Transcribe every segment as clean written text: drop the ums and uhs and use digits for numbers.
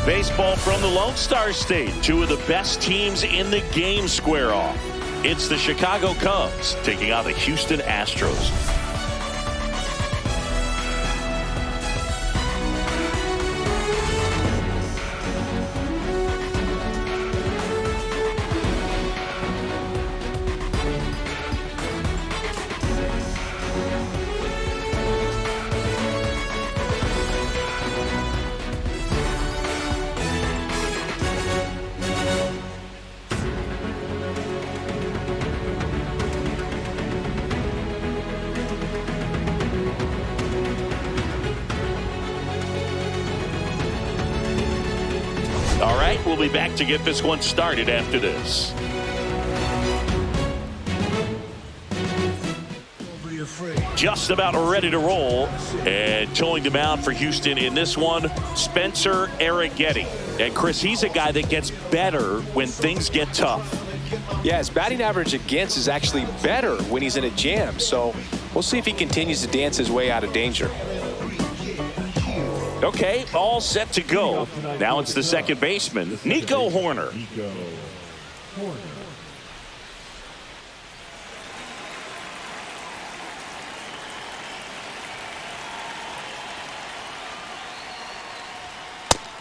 Baseball from the Lone Star State. Two of the best teams in the game square off. It's the Chicago Cubs taking on the Houston Astros. All right, we'll be back to get this one started after this. Just about ready to roll, and towing the mound for Houston in this one, Spencer Arrighetti. And Chris, he's a guy that gets better when things get tough. Yeah, his batting average against is actually better when he's in a jam. So we'll see if he continues to dance his way out of danger. Okay, all set to go. Now it's the second baseman, Nico Hoerner.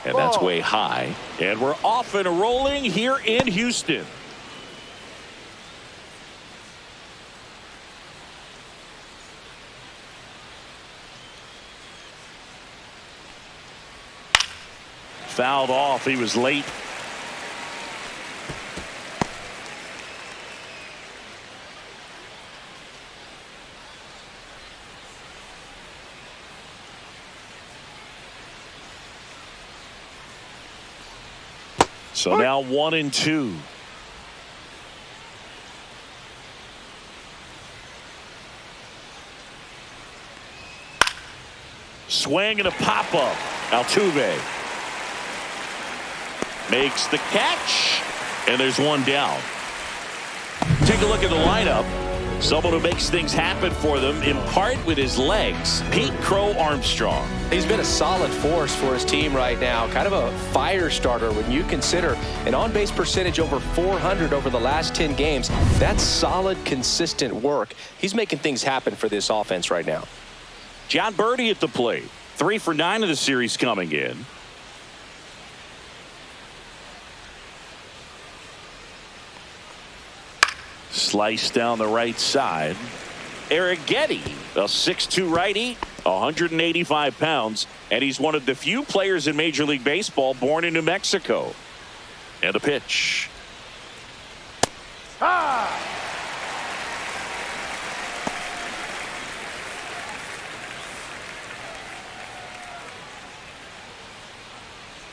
And that's way high. And we're off and rolling here in Houston. Fouled off. He was late. So now 1-2. Swing and a pop-up. Altuve makes the catch, and there's one down. Take a look at the lineup. Someone who makes things happen for them, in part with his legs, Pete Crow Armstrong. He's been a solid force for his team right now. Kind of a fire starter when you consider an on-base percentage over 400 over the last 10 games. That's solid, consistent work. He's making things happen for this offense right now. John Birdie at the plate. 3 for 9 of the series coming in. Slice down the right side. Arrighetti, a 6'2 righty, 185 pounds, and he's one of the few players in Major League Baseball born in New Mexico. And a pitch.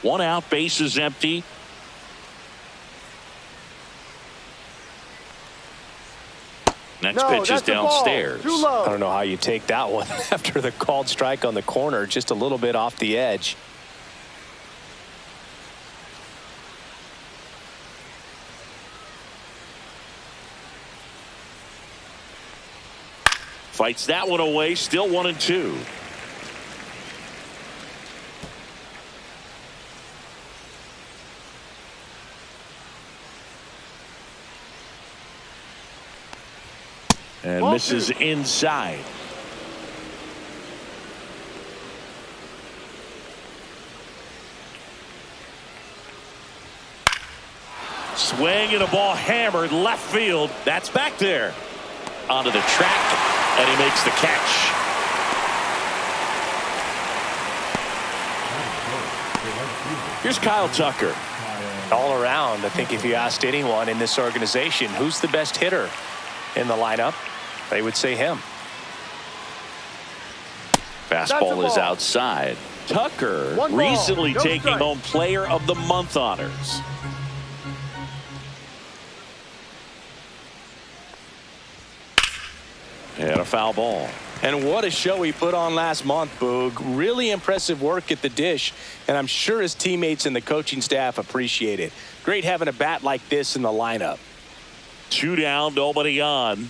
One out, base is empty. Next pitch is downstairs. I don't know how you take that one after the called strike on the corner, just a little bit off the edge. Fights that one away, still 1-2. And misses inside. Swing and a ball hammered left field. That's back there. Onto the track, and he makes the catch. Here's Kyle Tucker. All around, I think if you asked anyone in this organization who's the best hitter in the lineup, they would say him. Fastball is outside. Tucker recently taking home Player of the Month honors. And a foul ball. And what a show he put on last month, Boog. Really impressive work at the dish, and I'm sure his teammates and the coaching staff appreciate it. Great having a bat like this in the lineup. 2 down, nobody on.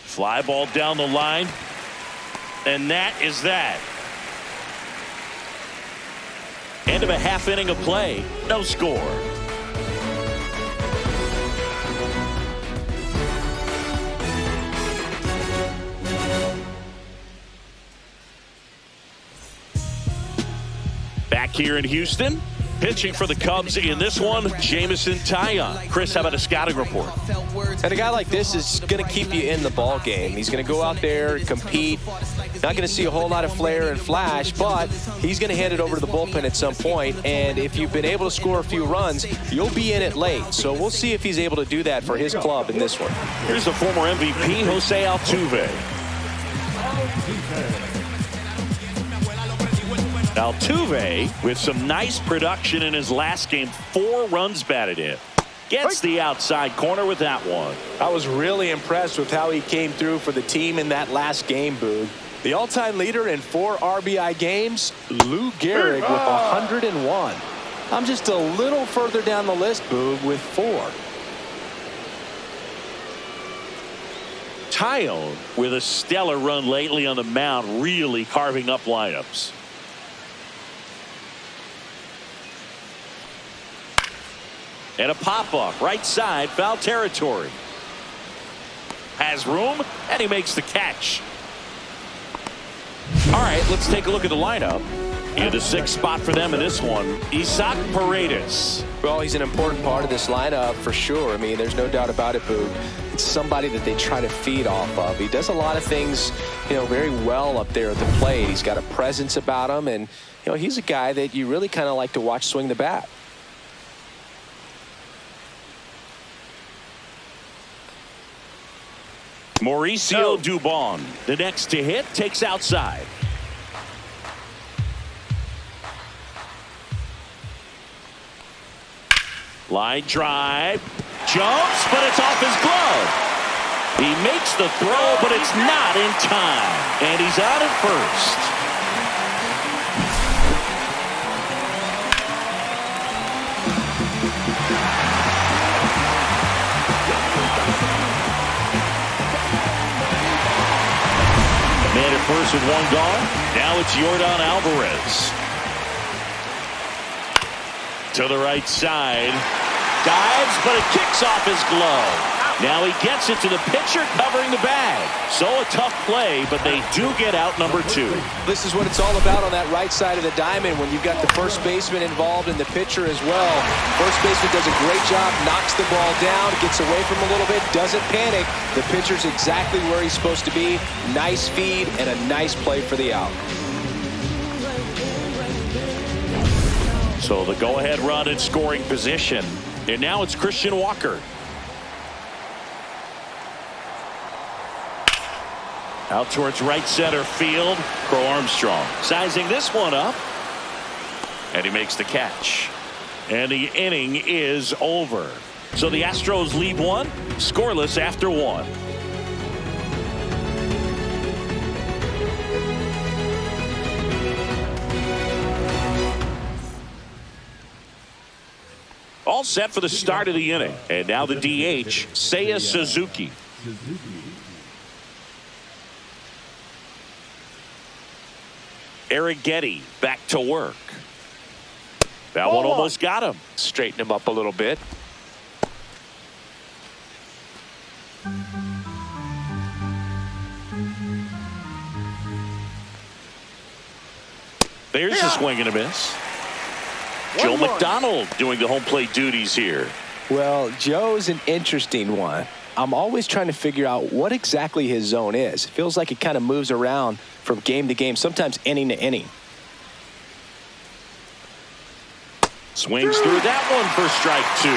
Fly ball down the line. And that is that. End of a half inning of play. No score. Back here in Houston, pitching for the Cubs in this one, Jameson Taillon. Chris, how about a scouting report? And a guy like this is going to keep you in the ball game. He's going to go out there, compete. Not going to see a whole lot of flair and flash, but he's going to hand it over to the bullpen at some point. And if you've been able to score a few runs, you'll be in it late. So we'll see if he's able to do that for his club in this one. Here's the former MVP, Jose Altuve. Altuve with some nice production in his last game. 4 runs batted in. Gets the outside corner with that one. I was really impressed with how he came through for the team in that last game, Boog. The all-time leader in 4 RBI games, Lou Gehrig with 101. I'm just a little further down the list, Boog, with 4. Taillon with a stellar run lately on the mound, really carving up lineups. And a pop-up, right side, foul territory. Has room, and he makes the catch. All right, let's take a look at the lineup. In the 6th spot for them in this one, Isaac Paredes. Well, he's an important part of this lineup for sure. I mean, there's no doubt about it, Boog. It's somebody that they try to feed off of. He does a lot of things, very well up there at the plate. He's got a presence about him, and, he's a guy that you really kind of like to watch swing the bat. Mauricio Dubon, the next to hit, takes outside. Line drive, jumps, but it's off his glove. He makes the throw, but it's not in time, and he's out at first. Man at first with 1 gone. Now it's Yordan Alvarez. To the right side. Dives, but it kicks off his glove. Now he gets it to the pitcher covering the bag. So a tough play, but they do get out number 2. This is what it's all about on that right side of the diamond when you've got the first baseman involved and the pitcher as well. First baseman does a great job, knocks the ball down, gets away from him a little bit, doesn't panic. The pitcher's exactly where he's supposed to be. Nice feed and a nice play for the out. So the go-ahead run in scoring position. And now it's Christian Walker. Out towards right center field. Crow Armstrong sizing this one up. And he makes the catch. And the inning is over. So the Astros lead 1, scoreless after 1. All set for the start of the inning. And now the DH, Seiya Suzuki. Arrighetti back to work. That one almost got him. Straighten him up a little bit. There's a swing and a miss. Joe McDonald doing the home plate duties here. Well, Joe's an interesting one. I'm always trying to figure out what exactly his zone is. It feels like it kind of moves around from game to game, sometimes inning to inning. Swings through that one for strike 2.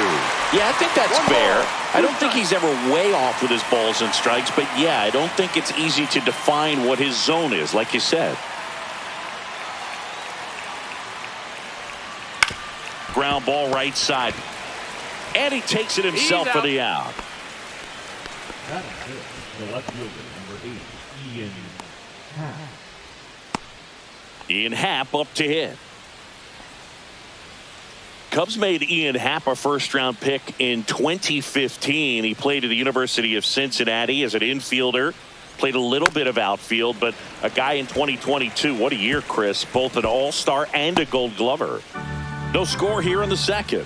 Yeah, I think that's fair. I don't think he's ever way off with his balls and strikes, but yeah, I don't think it's easy to define what his zone is, like you said. Ground ball right side. And he takes it himself for the out. Ian Happ up to hit. Cubs made Ian Happ a first-round pick in 2015. He played at the University of Cincinnati as an infielder. Played a little bit of outfield, but a guy in 2022. What a year, Chris. Both an all-star and a gold glover. No score here in the second.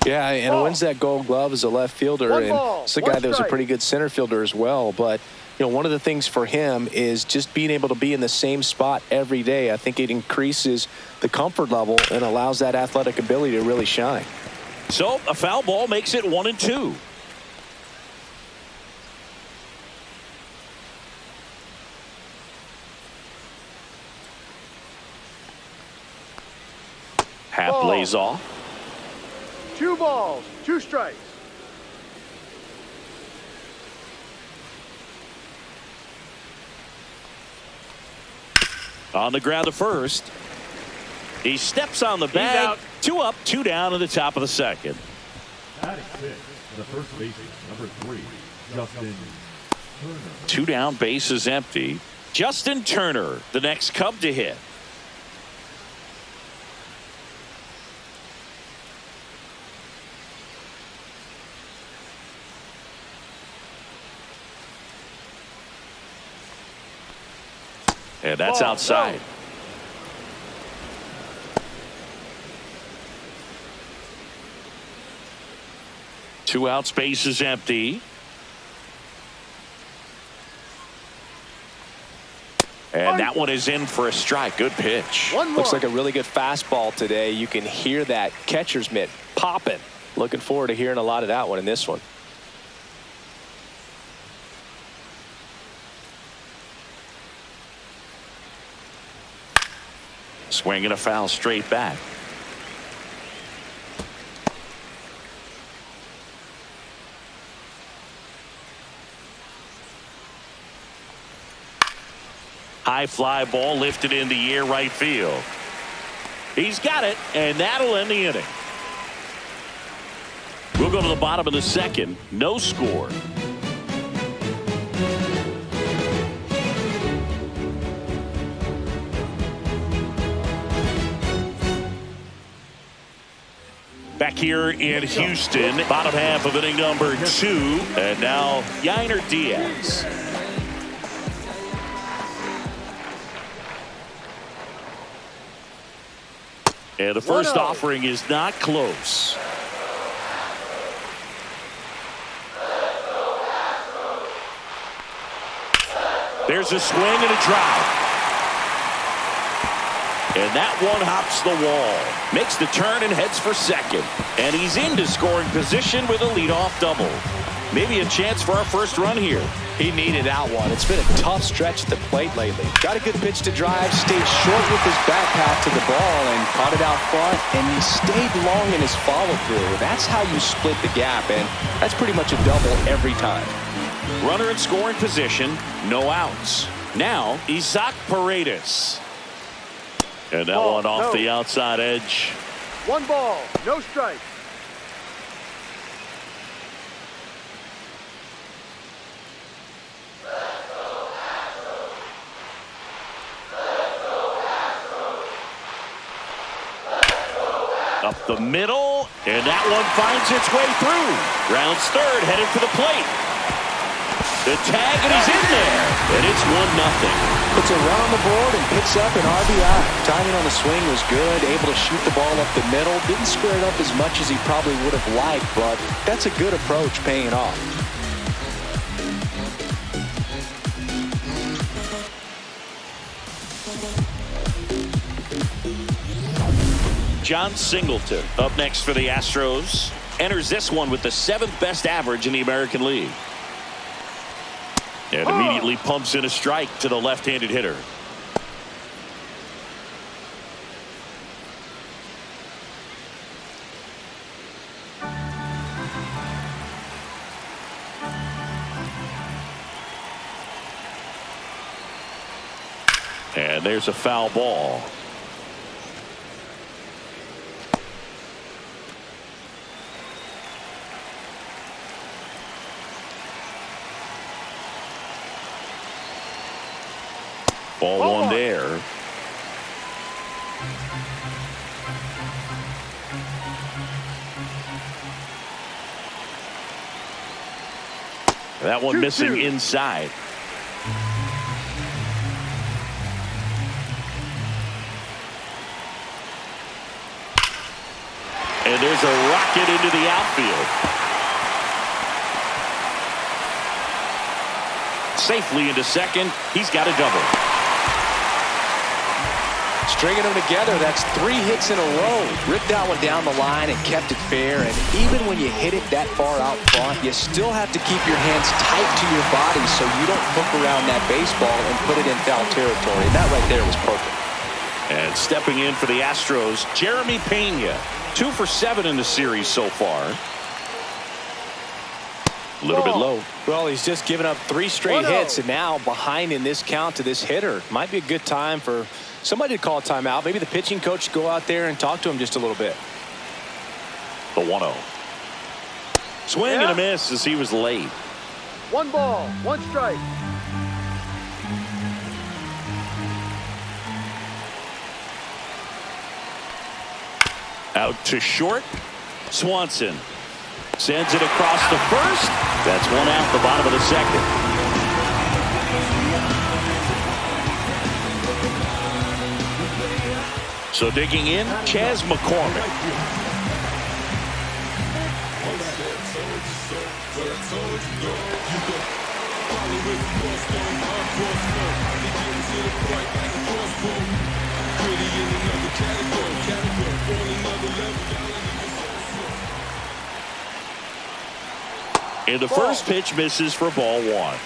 Yeah, and wins that gold glove as a left fielder. And it's a guy that was a pretty good center fielder as well. But, you know, one of the things for him is just being able to be in the same spot every day. I think it increases the comfort level and allows that athletic ability to really shine. So a foul ball makes it 1-2. Happ lays off. 2 balls, 2 strikes. On the ground to first. He steps on the bag. 2 up, 2 down in the top of the second. Batting fifth, the first baseman, number 3, Justin Turner. 2 down, bases empty. Justin Turner, the next Cub to hit. And that's outside. Two outs, base is empty. And that one is in for a strike. Good pitch. Looks like a really good fastball today. You can hear that catcher's mitt popping. Looking forward to hearing a lot of that one in this one. Swing and a foul straight back. High fly ball lifted in the air right field. He's got it, and that'll end the inning. We'll go to the bottom of the second. No score. Back here in Houston, bottom half of inning number 2, and now Yainer Diaz. And the first offering is not close. There's a swing and a drive. And that one hops the wall, makes the turn and heads for second. And he's into scoring position with a leadoff double. Maybe a chance for our first run here. He needed that one. It's been a tough stretch at the plate lately. Got a good pitch to drive, stayed short with his back path to the ball and caught it out front, and he stayed long in his follow through. That's how you split the gap, and that's pretty much a double every time. Runner in scoring position, no outs. Now Isaac Paredes. And that one off the outside edge. 1 ball, no strike. Up the middle, and that one finds its way through. Rounds third, headed for the plate. The tag, and he's in there, and it's 1-0. Puts a run on the board and picks up an RBI. Timing on the swing was good, able to shoot the ball up the middle. Didn't square it up as much as he probably would have liked, but that's a good approach paying off. John Singleton up next for the Astros. Enters this one with the 7th best average in the American League. And immediately pumps in a strike to the left-handed hitter. And there's a foul ball. Ball one there. That one missing inside. And there's a rocket into the outfield. Safely into second. He's got a double. Stringing them together, that's 3 hits in a row. Ripped that one down the line and kept it fair. And even when you hit it that far out front, you still have to keep your hands tight to your body so you don't hook around that baseball and put it in foul territory. And that right there was perfect. And stepping in for the Astros, Jeremy Pena. 2 for 7 in the series so far. A little bit low. Well, he's just given up 3 straight hits, and now behind in this count to this hitter. Might be a good time for somebody to call a timeout. Maybe the pitching coach go out there and talk to him just a little bit. The 1-0. Swing and a miss as he was late. 1 ball, 1 strike. Out to short. Swanson sends it across to first. That's 1 out, the bottom of the second. So digging in, Chas McCormick. And the first pitch misses for ball 1.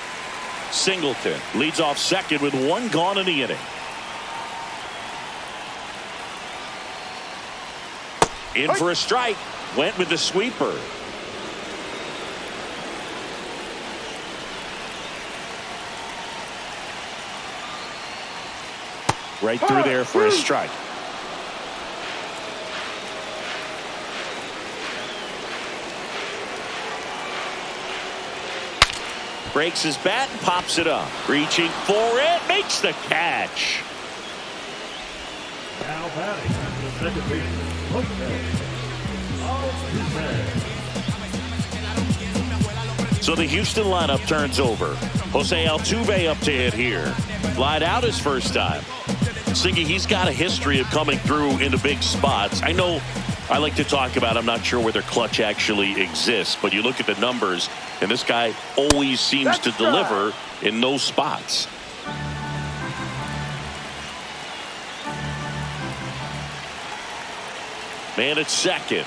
Singleton leads off second with 1 gone in the inning. In for a strike. Went with the sweeper. Right through there for a strike. Breaks his bat and pops it up. Reaching for it. Makes the catch. Now batting at the second base, Jose. So the Houston lineup turns over. Jose Altuve up to hit here. Lied out his first time. Singy, he's got a history of coming through into big spots. I know I like to talk about, I'm not sure whether clutch actually exists, but you look at the numbers, and this guy always seems to deliver in those spots. Man at second.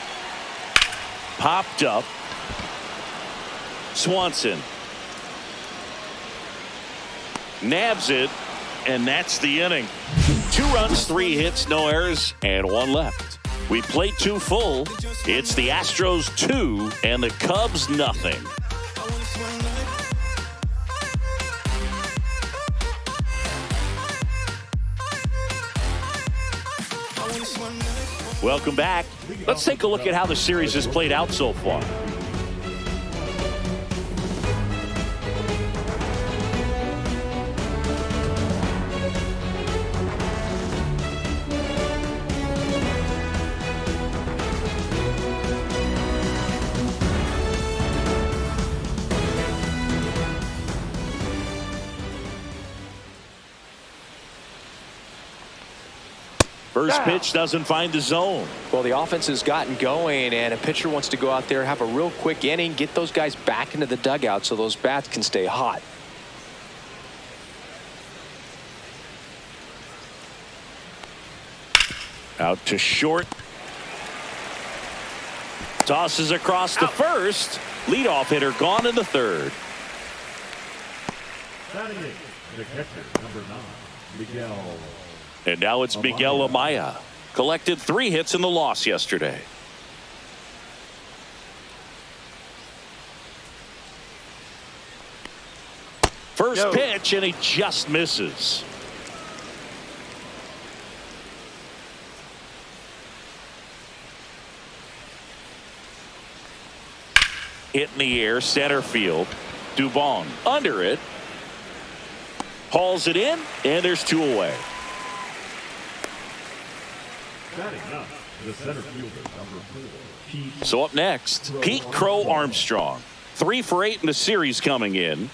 Popped up. Swanson nabs it, and that's the inning. 2 runs, 3 hits, no errors, and 1 left. We played 2 full. It's the Astros 2 and the Cubs nothing. Welcome back. Let's take a look at how the series has played out so far. First pitch doesn't find the zone. Well, the offense has gotten going, and a pitcher wants to go out there, have a real quick inning, get those guys back into the dugout so those bats can stay hot. Out to short. Tosses across to first. Leadoff hitter gone in the third. Batting eighth, the catcher, number 9, Miguel. And now it's Miguel Amaya. Collected 3 hits in the loss yesterday. First pitch, and he just misses. Hit in the air, center field. Dubon under it. Hauls it in, and there's 2 away. Batting up, the center fielder, number 4, Pete. So up next, Pete Crow Armstrong. 3 for 8 in the series coming in.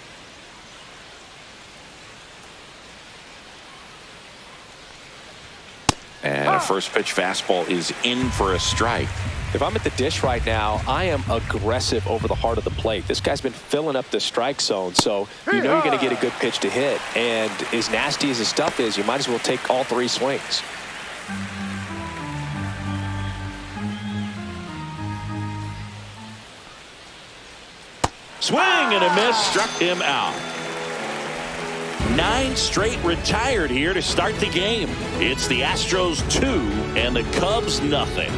And a first pitch fastball is in for a strike. If I'm at the dish right now, I am aggressive over the heart of the plate. This guy's been filling up the strike zone, so you know you're going to get a good pitch to hit. And as nasty as his stuff is, you might as well take all 3 swings. Swing and a miss, struck him out. 9 straight retired here to start the game. It's the Astros 2 and the Cubs nothing.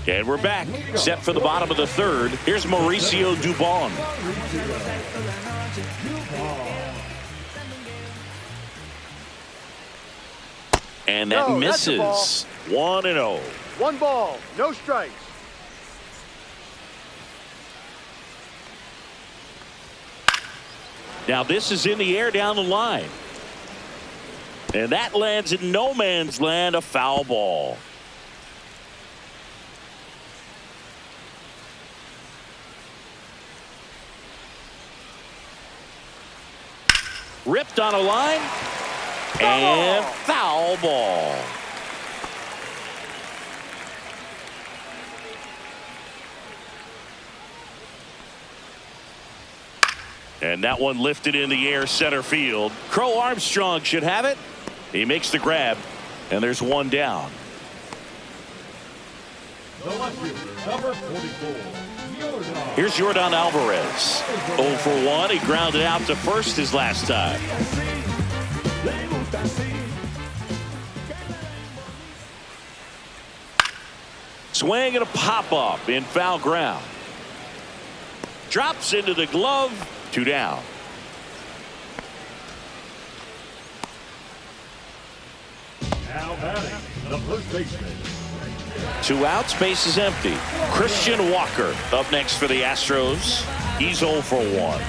And we're back, set for the bottom of the 3rd. Here's Mauricio Dubon. And that misses. 1-0. 1 ball, no strikes. Now this is in the air down the line. And that lands in no man's land, a foul ball. Ripped on a line. And foul ball. And that one lifted in the air center field. Crow Armstrong should have it. He makes the grab, and there's 1 down. The left fielder, number 44, Jordan. Here's Yordan Alvarez. 0 for 1. He grounded out to first his last time. Swing and a pop-up in foul ground. Drops into the glove. 2 down. Now batting, the first baseman. 2 outs, base is empty. Christian Walker up next for the Astros. He's 0 for 1.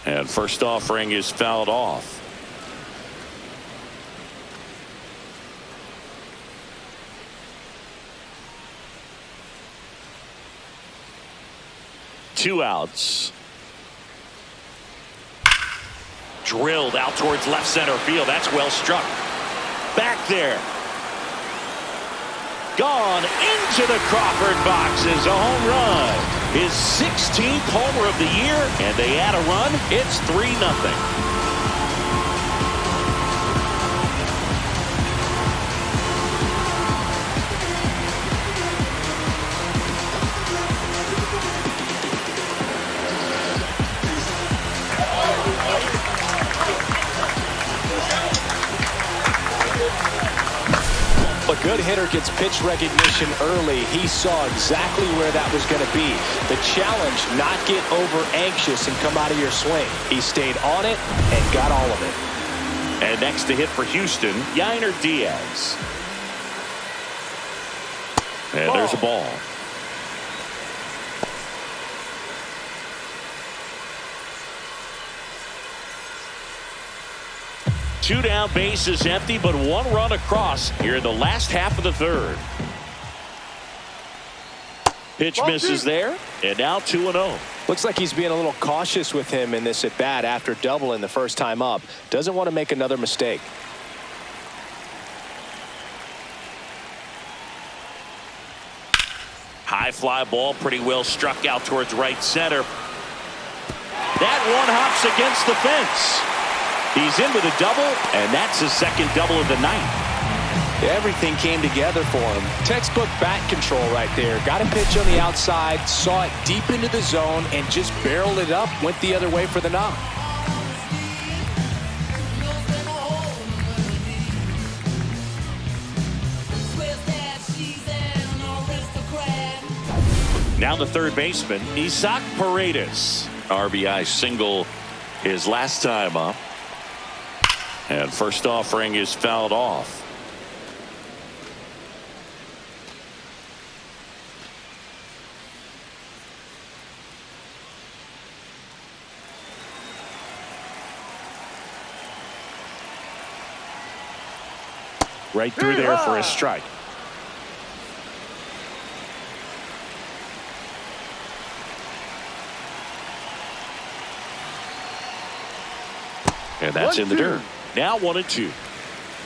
And first offering is fouled off. Two outs. Drilled out towards left center field. That's well struck. Back there. Gone into the Crawford box is a home run. His 16th homer of the year, and they add a run. It's 3-0. A good hitter gets pitch recognition early. He saw exactly where that was going to be. The challenge, not get over anxious and come out of your swing. He stayed on it and got all of it. And next to hit for Houston, Yainer Diaz. And there's a ball. Two down, base is empty, but 1 run across here in the last half of the 3rd. Pitch misses there, and now 2-0. Looks like he's being a little cautious with him in this at bat after doubling the first time up. Doesn't want to make another mistake. High fly ball, pretty well struck out towards right center. That one hops against the fence. He's in with a double, and that's his 2nd double of the night. Everything came together for him. Textbook bat control right there. Got a pitch on the outside, saw it deep into the zone, and just barreled it up, went the other way for the knock. Now the 3rd baseman, Isaac Paredes. RBI single his last time up. And first offering is fouled off. Right through there for a strike. And that's in the dirt. Now 1-2.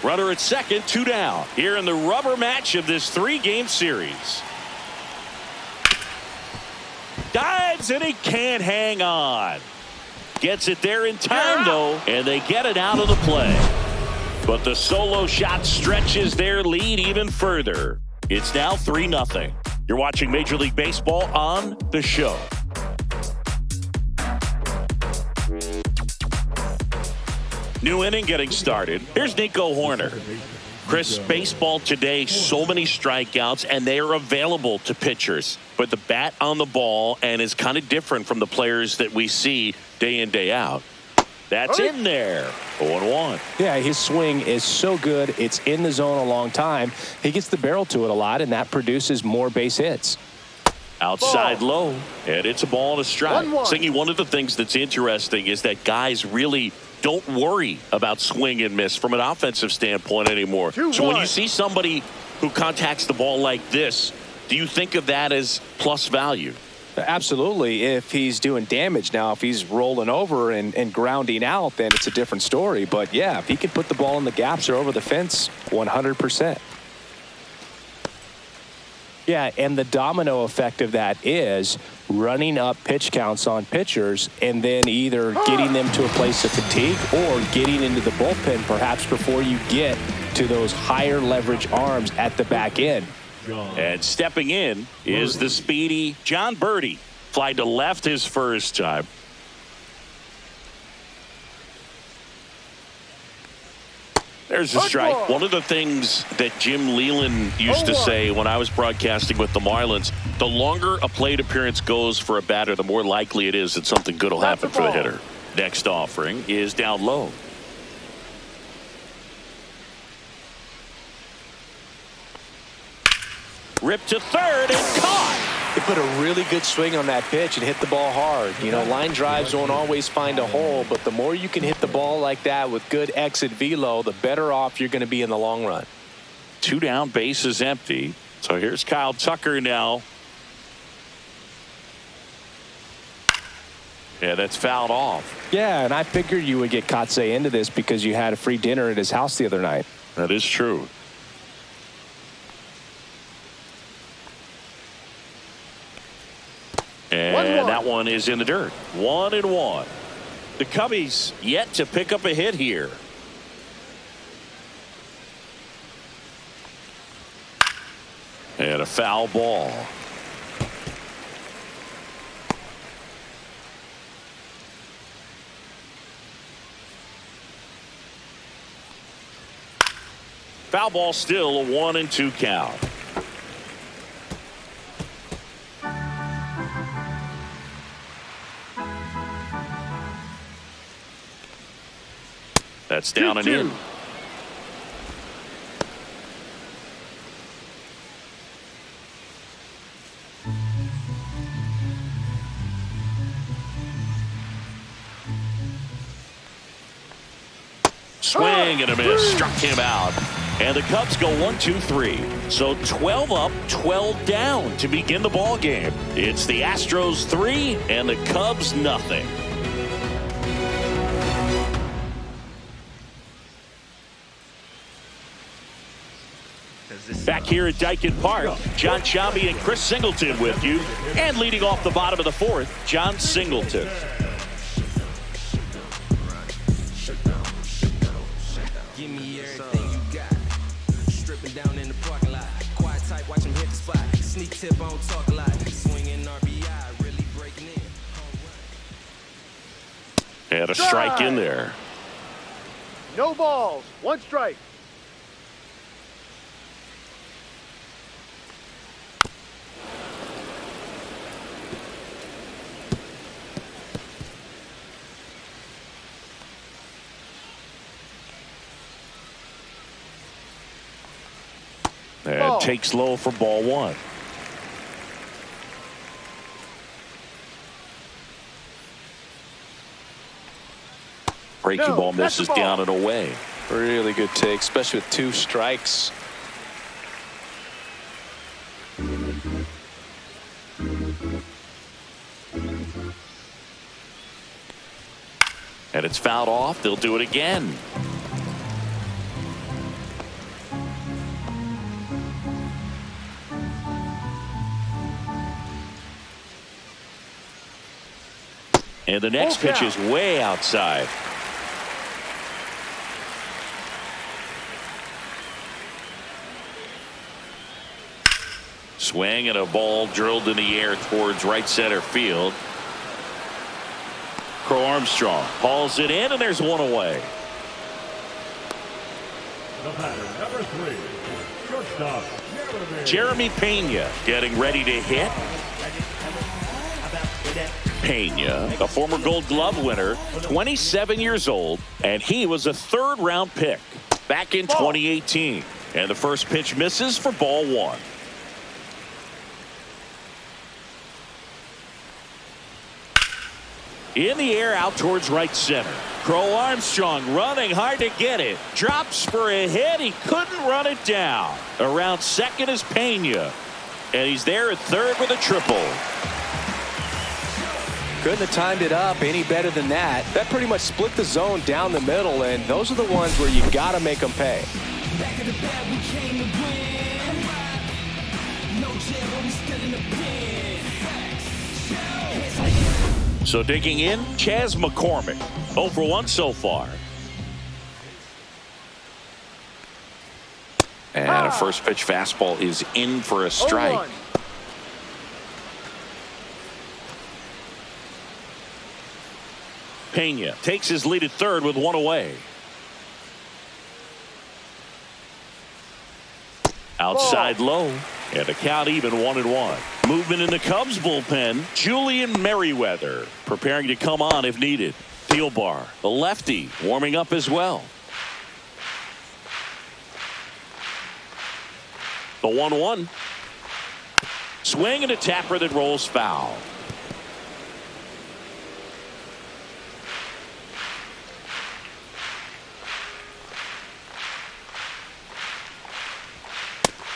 Runner at second, 2 down. Here in the rubber match of this 3-game series. Dives and he can't hang on. Gets it there in time though, and they get it out of the play. But the solo shot stretches their lead even further. It's now 3-0. You're watching Major League Baseball on The Show. New inning getting started. Here's Nico Horner. Chris, baseball today, so many strikeouts, and they are available to pitchers. But the bat on the ball and is kind of different from the players that we see day in, day out. That's in there. 0-1. Yeah, his swing is so good. It's in the zone a long time. He gets the barrel to it a lot, and that produces more base hits. Outside low, and it's a ball and a strike. Singy, one of the things that's interesting is that guys really don't worry about swing and miss from an offensive standpoint anymore. So when you see somebody who contacts the ball like this, do you think of that as plus value? Absolutely, if he's doing damage. Now, if he's rolling over and grounding out, then it's a different story. But, yeah, if he can put the ball in the gaps or over the fence, 100%. Yeah, and the domino effect of that is running up pitch counts on pitchers and then either getting them to a place of fatigue or getting into the bullpen perhaps before you get to those higher leverage arms at the back end. And stepping in is the speedy John Birdie. Fly to left his first time. There's a strike. One of the things that Jim Leland used to say when I was broadcasting with the Marlins, the longer a plate appearance goes for a batter, the more likely it is that something good will happen for the hitter. Next offering is down low. Ripped to third and caught. He put a really good swing on that pitch and hit the ball hard. You know, line drives don't always find a hole, but the more you can hit the ball like that with good exit velo, the better off you're going to be in the long run. 2 down, base is empty. So here's Kyle Tucker now. Yeah, that's fouled off. Yeah, and I figured you would get Kotsay into this because you had a free dinner at his house the other night. That is true. And that one is in the dirt. 1-1. The Cubbies yet to pick up a hit here. And a foul ball. Foul ball, still a 1-2 count. That's down and in. Swing and a miss. Struck him out. And the Cubs go 1-2-3. So 12 up, 12 down to begin the ball game. It's the Astros 3 and the Cubs nothing. Back here at Daiken Park, John Sciambi and Chris Singleton with you. And leading off the bottom of the fourth, John Singleton. Give me everything you got. Stripping down in the parking lot. Quiet type, watch him hit the spot. Sneak tip, I don't talk a lot. Swinging RBI, really breaking in. And a strike in there. No balls, 1 strike. And Ball. takes low for ball one. Breaking No, ball that's the misses ball. down and away. Really good take, especially with 2 strikes. And it's fouled off. They'll do it again. And the next pitch is way outside. Swing and a ball drilled in the air towards right center field. Crow Armstrong hauls it in, and there's one away. The batter, number 3, shortstop, Jeremy Pena getting ready to hit. Pena, a former Gold Glove winner, 27 years old, and he was a 3rd-round pick back in 2018. And the first pitch misses for ball one. In the air out towards right center. Crow Armstrong running hard to get it. Drops for a hit. He couldn't run it down. Around second is Pena. And he's there at third with a triple. Couldn't have timed it up any better than that. That pretty much split the zone down the middle, and those are the ones where you got to make them pay. Back of the bag, we came to win. No jail, but we still in the pen. So digging in, Chas McCormick. 0 for 1 so far. And a first pitch fastball is in for a strike. 0-1. Pena takes his lead at third with one away. Outside low, and a count even 1-1. Movement in the Cubs bullpen. Julian Merriweather preparing to come on if needed. Thielbar, the lefty, warming up as well. The 1-1. Swing and a tapper that rolls foul.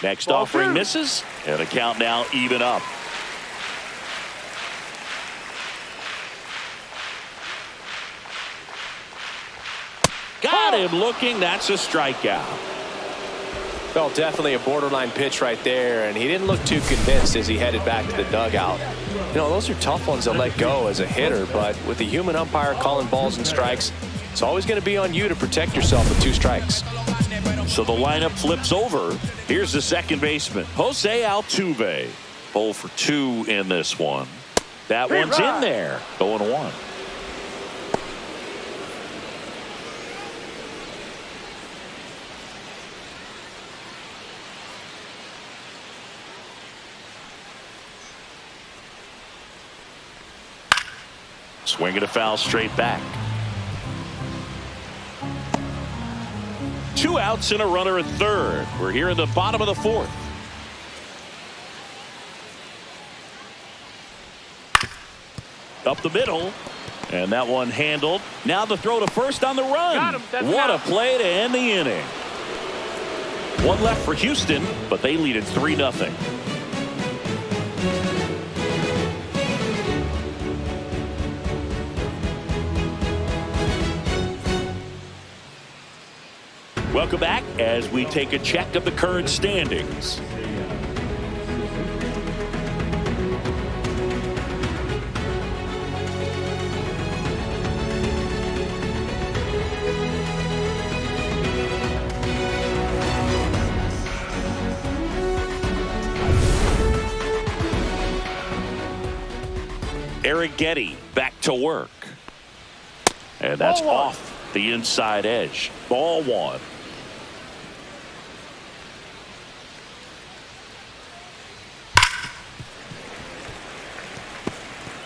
Next Ball offering 2. misses, and the count now even up. Got him looking. That's a strikeout. Well, definitely a borderline pitch right there, and he didn't look too convinced as he headed back to the dugout. You know, those are tough ones to let go as a hitter, but with the human umpire calling balls and strikes, it's always going to be on you to protect yourself with 2 strikes. So the lineup flips over. Here's the second baseman, Jose Altuve. 0 for 2 in this one. That Hey, one's right. in there. 0-1. Swinging a foul straight back. 2 outs and a runner at third. We're here in the bottom of the 4th. Up the middle, and that one handled. Now the throw to first on the run. Got him. That's What a out. play to end the inning. 1 left for Houston, but they lead at 3-0. Welcome back as we take a check of the current standings. Arrighetti back to work. And that's Ball 1. off the inside edge. Ball 1.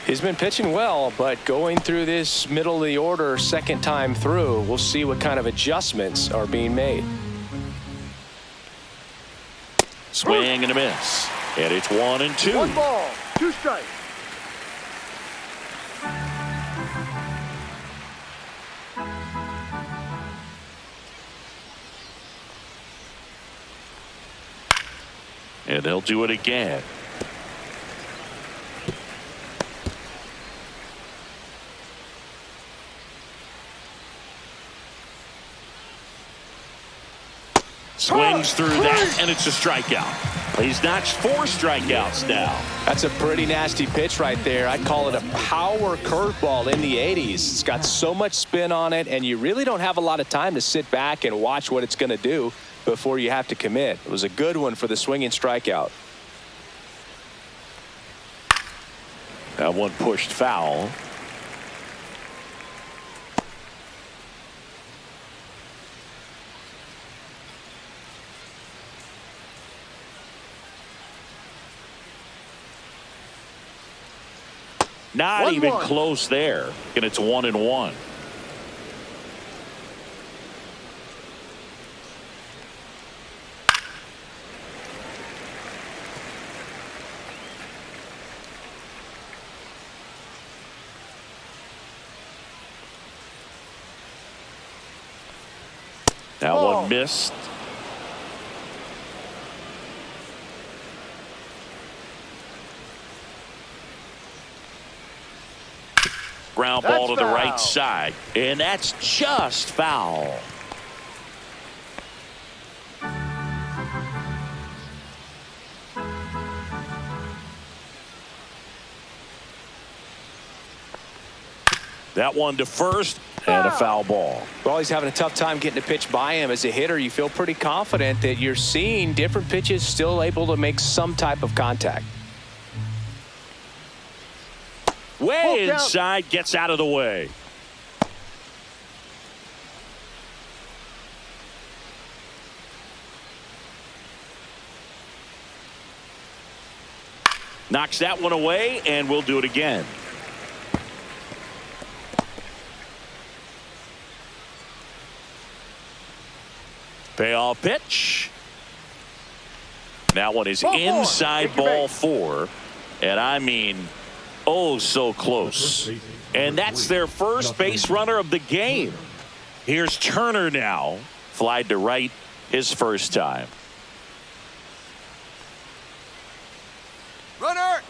He's been pitching well, but going through this middle of the order second time through, we'll see what kind of adjustments are being made. Swing and a miss. And it's 1-2. 1 ball, 2 strikes. And they'll do it again. Swings through that, and it's a strikeout. He's notched 4 strikeouts now. That's a pretty nasty pitch right there. I'd call it a power curveball in the 80s. It's got so much spin on it, and you really don't have a lot of time to sit back and watch what it's going to do before you have to commit. It was a good one for the swinging strikeout. That one pushed foul. Not 1-1. even close there. And it's 1-1. That one missed. Ground ball to the right side, and that's just foul. That one to first, and a foul ball. Well, he's having a tough time getting a pitch by him. As a hitter, you feel pretty confident that you're seeing different pitches still able to make some type of contact. Way inside, gets out of the way. Knocks that one away, and we'll do it again. Payoff pitch. That one is inside ball 4. And I mean, oh, so close. And that's their first base runner of the game. Here's Turner now. Flied to right his first time.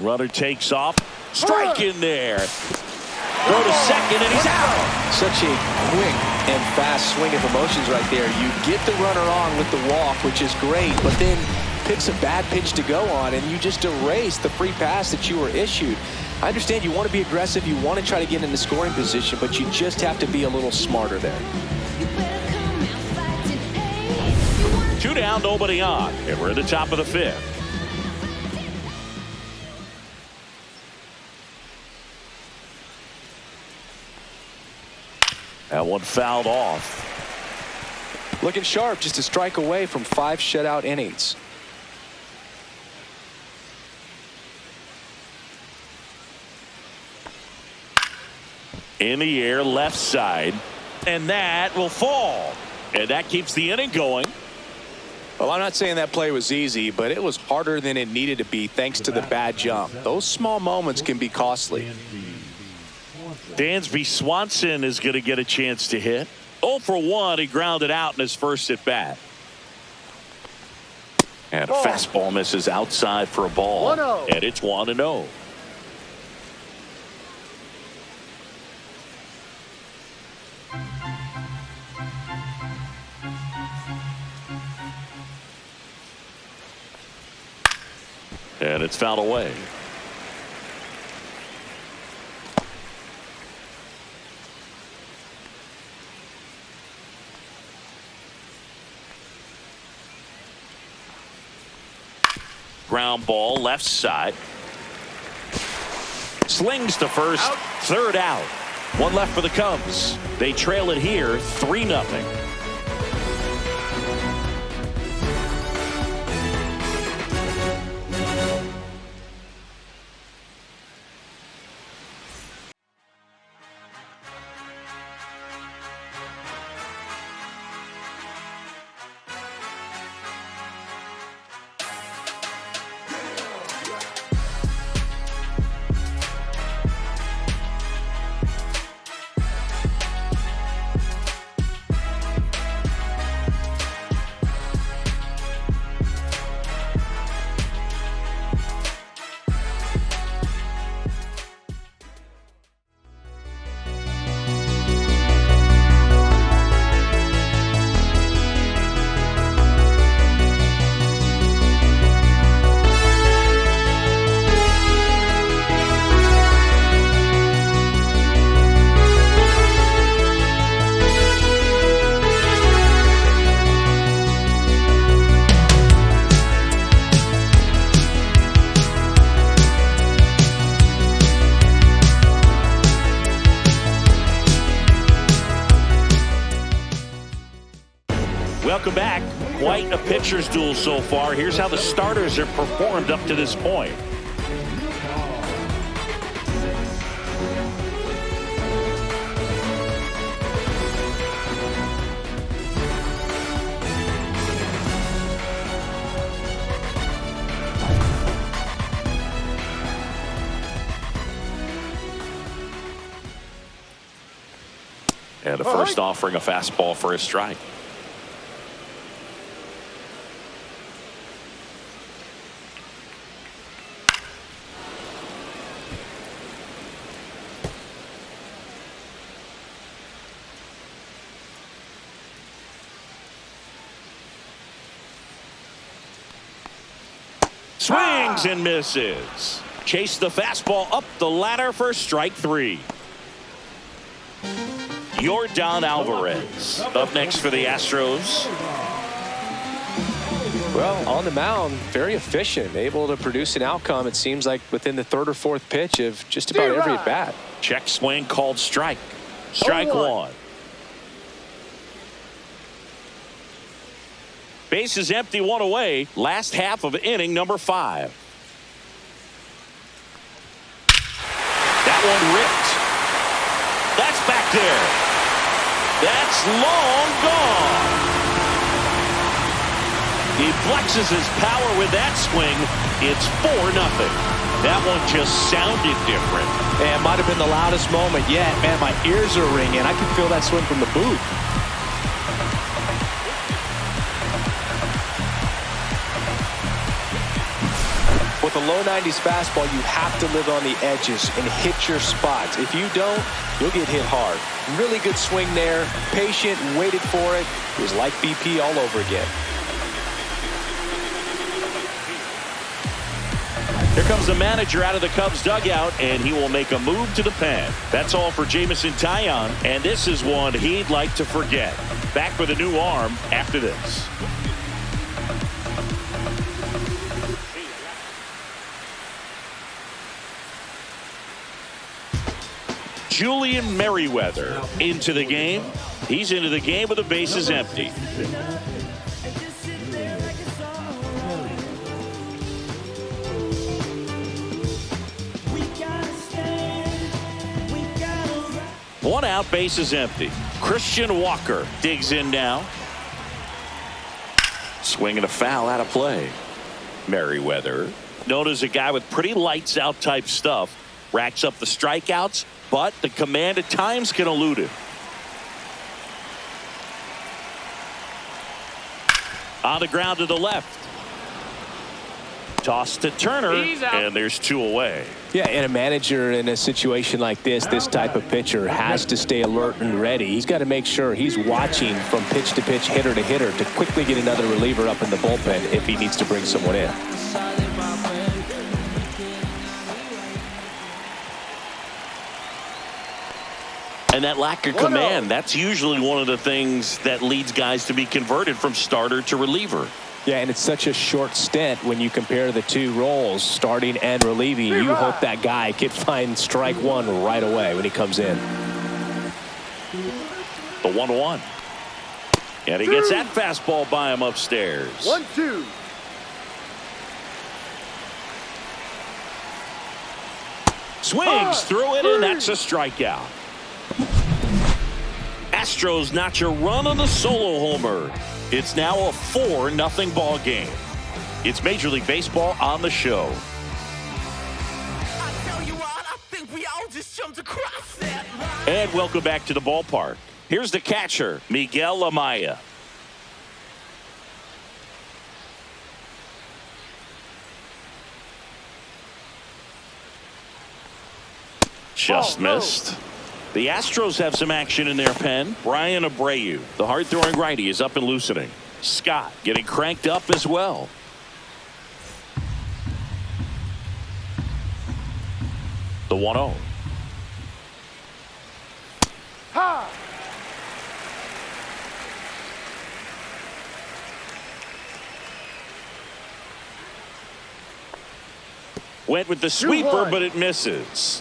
Runner takes off. Strike in there. Go to second, and he's out. Such a quick and fast swing of emotions right there. You get the runner on with the walk, which is great, but then picks a bad pitch to go on, and you just erase the free pass that you were issued. I understand you want to be aggressive, you want to try to get in the scoring position, but you just have to be a little smarter there. 2 down, nobody on, and we're at the top of the 5th. That one fouled off. Looking sharp, just a strike away from 5 shutout innings. In the air, left side, and that will fall. And that keeps the inning going. Well, I'm not saying that play was easy, but it was harder than it needed to be thanks to the bad jump. Those small moments can be costly. Dansby Swanson is going to get a chance to hit. 0 for 1. He grounded out in his first at bat. And a fastball misses outside for a ball. 1-0. And it's 1-0. And it's fouled away. Ground ball left side. Slings to first. Out. Third out. 1 left for the Cubs. They trail it here 3-0. Welcome back. Quite a pitcher's duel so far. Here's how the starters have performed up to this point. And the first offering a fastball for a strike. Swings and misses. Chase the fastball up the ladder for strike 3. Yordan Alvarez up next for the Astros. Well, on the mound, very efficient, able to produce an outcome, it seems like, within the 3rd or 4th pitch of just about every at bat. Check swing called strike. Strike 1. Bases empty, 1 away. Last half of inning number 5. That one ripped. That's back there. That's long gone. He flexes his power with that swing. It's 4-0. That one just sounded different. And it might have been the loudest moment yet. Man, my ears are ringing. I can feel that swing from the booth. With a low 90s fastball, you have to live on the edges and hit your spots. If you don't, you'll get hit hard. Really good swing there. Patient, waited for it. It was like BP all over again. Here comes the manager out of the Cubs dugout, and he will make a move to the pen. That's all for Jameson Taillon, and this is one he'd like to forget. Back with a new arm after this. Julian Merriweather into the game. He's into the game with the bases empty. One out, bases empty. Christian Walker digs in now. Swinging a foul out of play. Merriweather, known as a guy with pretty lights out type stuff, racks up the strikeouts, but the command at times can elude him. On the ground to the left. Toss to Turner, and there's 2 away. Yeah, and a manager in a situation like this type of pitcher has to stay alert and ready. He's got to make sure he's watching from pitch to pitch, hitter to hitter, to quickly get another reliever up in the bullpen if he needs to bring someone in. And that lack of command, that's usually one of the things that leads guys to be converted from starter to reliever. Yeah, and it's such a short stint when you compare the 2 roles, starting and relieving. You hope that guy can find strike 1 right away when he comes in. The 1-1. And he gets that fastball by him upstairs. 1-2. Swings through it, and that's a strikeout. Astros notch a run on the solo homer. It's now a 4-0 ball game. It's Major League Baseball on the show. I tell you what, I think we all just jumped across that line. And welcome back to the ballpark. Here's the catcher, Miguel Amaya. Just missed. The Astros have some action in their pen. Brian Abreu, the hard-throwing righty, is up and loosening. Scott getting cranked up as well. The 1-0. Ha! Went with the sweeper, but it misses.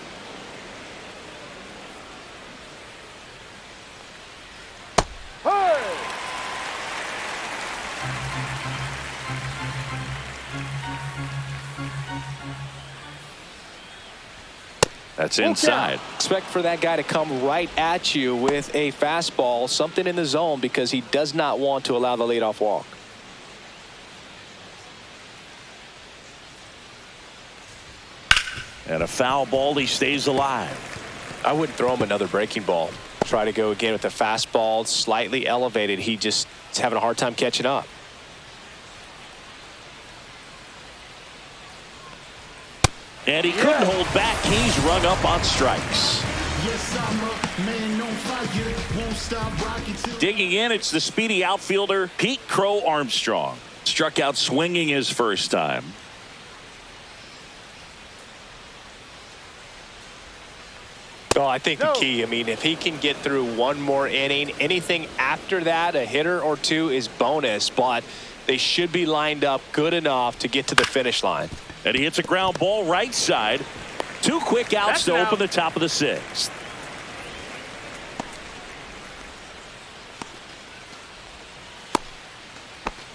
That's inside. Expect for that guy to come right at you with a fastball, something in the zone, because he does not want to allow the leadoff walk. And a foul ball. He stays alive. I wouldn't throw him another breaking ball. Try to go again with the fastball, slightly elevated. He just is having a hard time catching up. And he couldn't hold back. He's rung up on strikes. Digging in, it's the speedy outfielder Pete Crow Armstrong. Struck out swinging his first time. Oh, I think the key, I mean, if he can get through one more inning, anything after that, a hitter or two, is bonus, but they should be lined up good enough to get to the finish line. And he hits a ground ball right side. 2 quick outs to open the top of the 6th.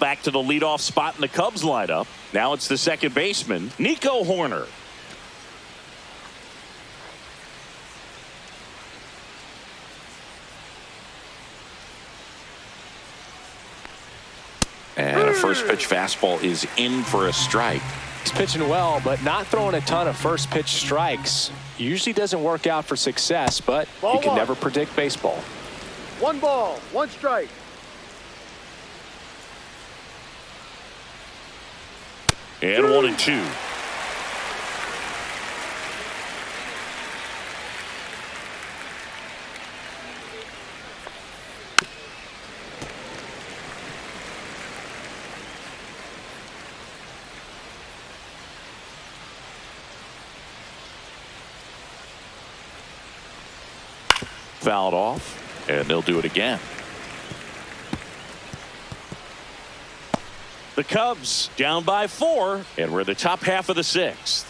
Back to the leadoff spot in the Cubs lineup. Now it's the second baseman, Nico Hoerner. And a first pitch fastball is in for a strike. He's pitching well, but not throwing a ton of first pitch strikes. Usually doesn't work out for success, but you can never predict baseball. 1 ball, 1 strike. And 1-2. Fouled off, and they'll do it again. The Cubs down by 4, and we're in the top half of the 6th.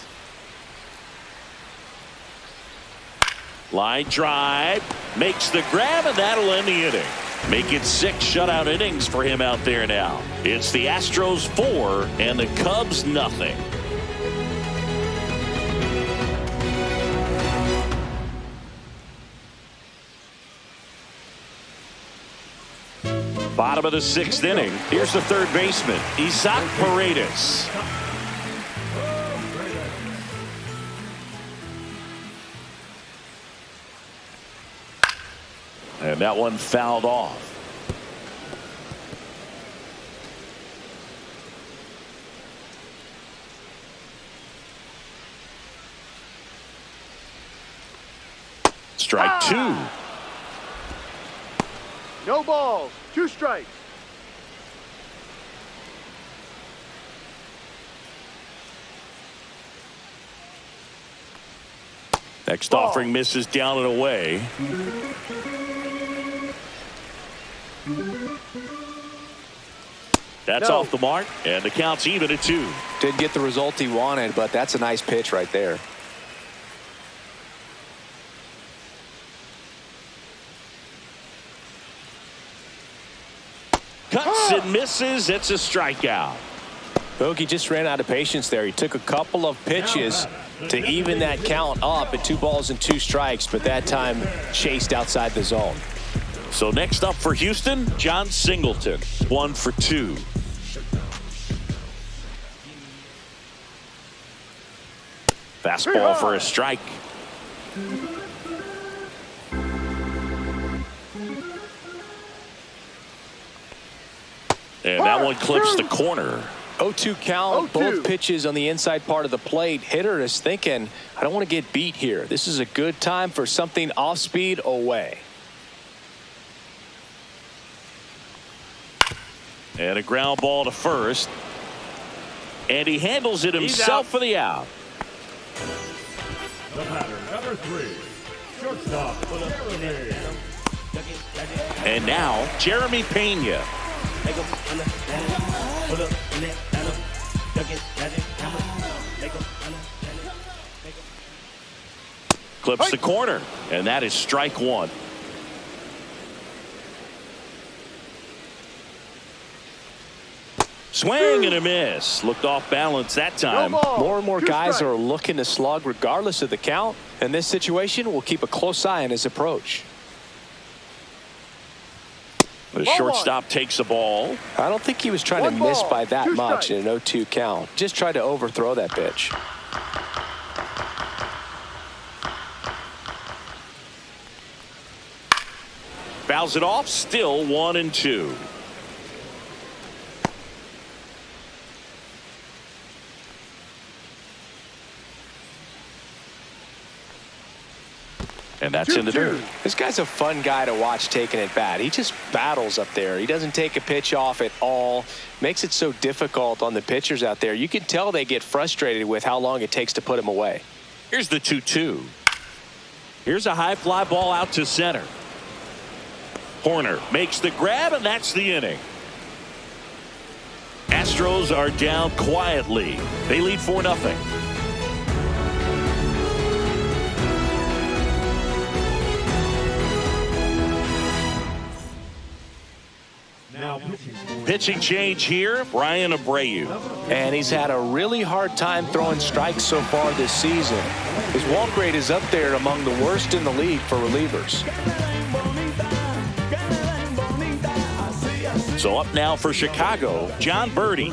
Line drive, makes the grab, and that'll end the inning. Make it 6 shutout innings for him out there now. It's the Astros 4 and the Cubs nothing. Bottom of the 6th inning. Here's the third baseman, Isaac Paredes. And that one fouled off. Strike 2. No balls, 2 strikes. Next offering misses down and away. That's off the mark, and the count's even at 2. Didn't get the result he wanted, but that's a nice pitch right there. Cuts and misses. It's a strikeout. Bogey just ran out of patience there. He took a couple of pitches to even that count up at 2 balls and 2 strikes, but that time chased outside the zone. So next up for Houston, John Singleton, 1 for 2. Fastball for a strike. And that one clips the corner. 0-2 count, both pitches on the inside part of the plate. Hitter is thinking, I don't want to get beat here. This is a good time for something off speed away. And a ground ball to first. And he handles it himself for the out. The batter, number 3, shortstop, Jeremy. And now, Jeremy Pena. Clips the corner, and that is strike 1. Swing and a miss. Looked off balance that time. No ball. More and more 2 guys strikes. are looking to slug regardless of the count. In this situation, we'll keep a close eye on his approach. The Ball shortstop takes the ball. I don't think he was trying to 1 miss ball, by that 2 much strikes. in an 0-2 count. Just tried to overthrow that pitch. Fouls it off. Still 1-2. And that's in the 2-2. dirt. This guy's a fun guy to watch taking at bat. He just battles up there. He doesn't take a pitch off at all. Makes it so difficult on the pitchers out there. You can tell they get frustrated with how long it takes to put him away. Here's the 2-2. Here's a high fly ball out to center. Horner makes the grab, and that's the inning. Astros are down quietly. They lead 4-0. Now Pitching change here, Brian Abreu. And he's had a really hard time throwing strikes so far this season. His walk rate is up there among the worst in the league for relievers. So up now for Chicago, John Birdie.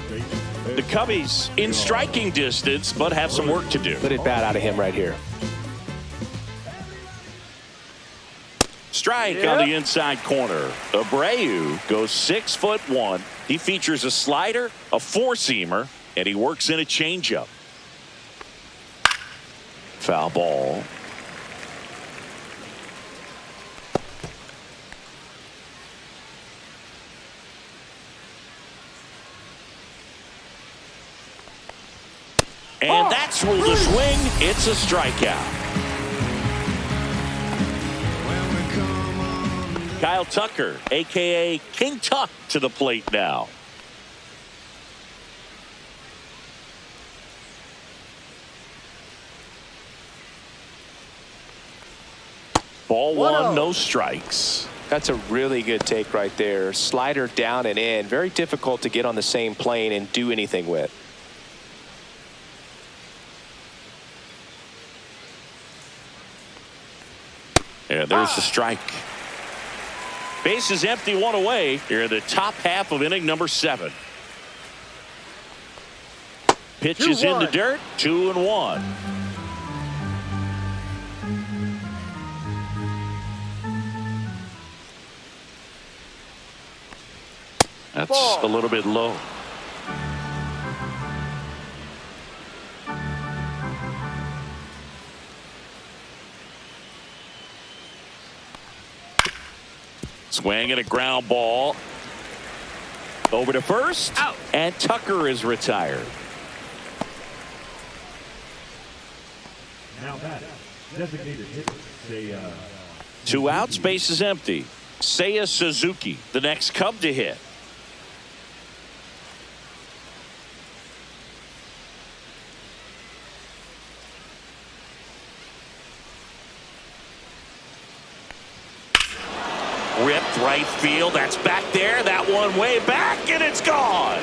The Cubbies in striking distance, but have some work to do. Good at bat out of him right here. Strike on the inside corner. Abreu goes 6'1". He features a slider, a four-seamer, and he works in a changeup. Foul ball. And that's ruled a swing. It's a strikeout. Kyle Tucker, a.k.a. King Tuck, to the plate now. Ball 1, no strikes. That's a really good take right there. Slider down and in. Very difficult to get on the same plane and do anything with. And there's the strike. Base is empty, 1 away. Here in the top half of inning number 7. Pitch is in the dirt, 2-1. That's a little bit low. Swing and a ground ball. Over to first. Out. And Tucker is retired. Now that designated hitter, say, 2 outs, base is empty. Seiya Suzuki, the next Cub to hit. Ripped right field. That's back there. That one way back, and it's gone.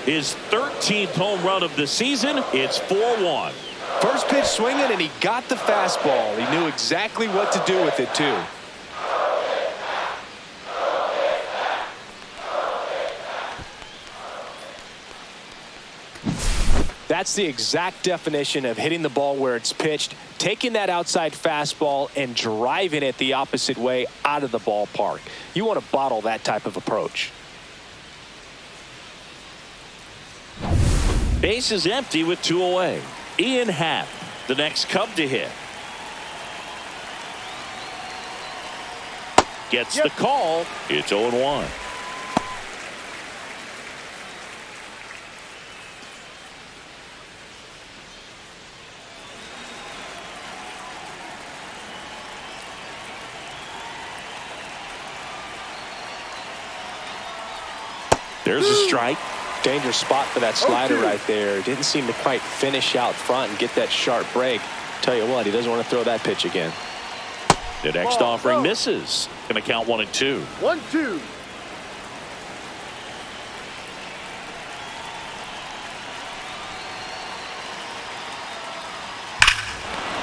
His 13th home run of the season. It's 4-1. First pitch swinging, and he got the fastball. He knew exactly what to do with it, too. That's the exact definition of hitting the ball where it's pitched, taking that outside fastball and driving it the opposite way out of the ballpark. You want to bottle that type of approach. Base is empty with 2 away. Ian Happ, the next Cub to hit. Gets the call. It's 0-1. There's a strike. Dangerous spot for that slider right there. Didn't seem to quite finish out front and get that sharp break. Tell you what, he doesn't want to throw that pitch again. The next offering misses. Going to count 1-2. 1-2.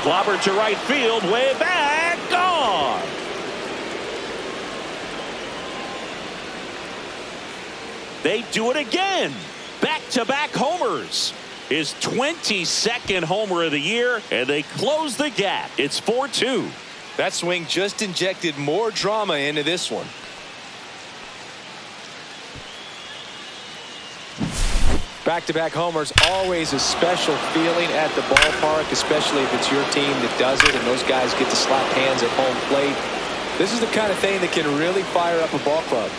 Clobbered to right field, way back, gone. They do it again. Back-to-back homers. His 22nd homer of the year, and they close the gap. It's 4-2. That swing just injected more drama into this one. Back-to-back homers, always a special feeling at the ballpark, especially if it's your team that does it and those guys get to slap hands at home plate. This is the kind of thing that can really fire up a ball club.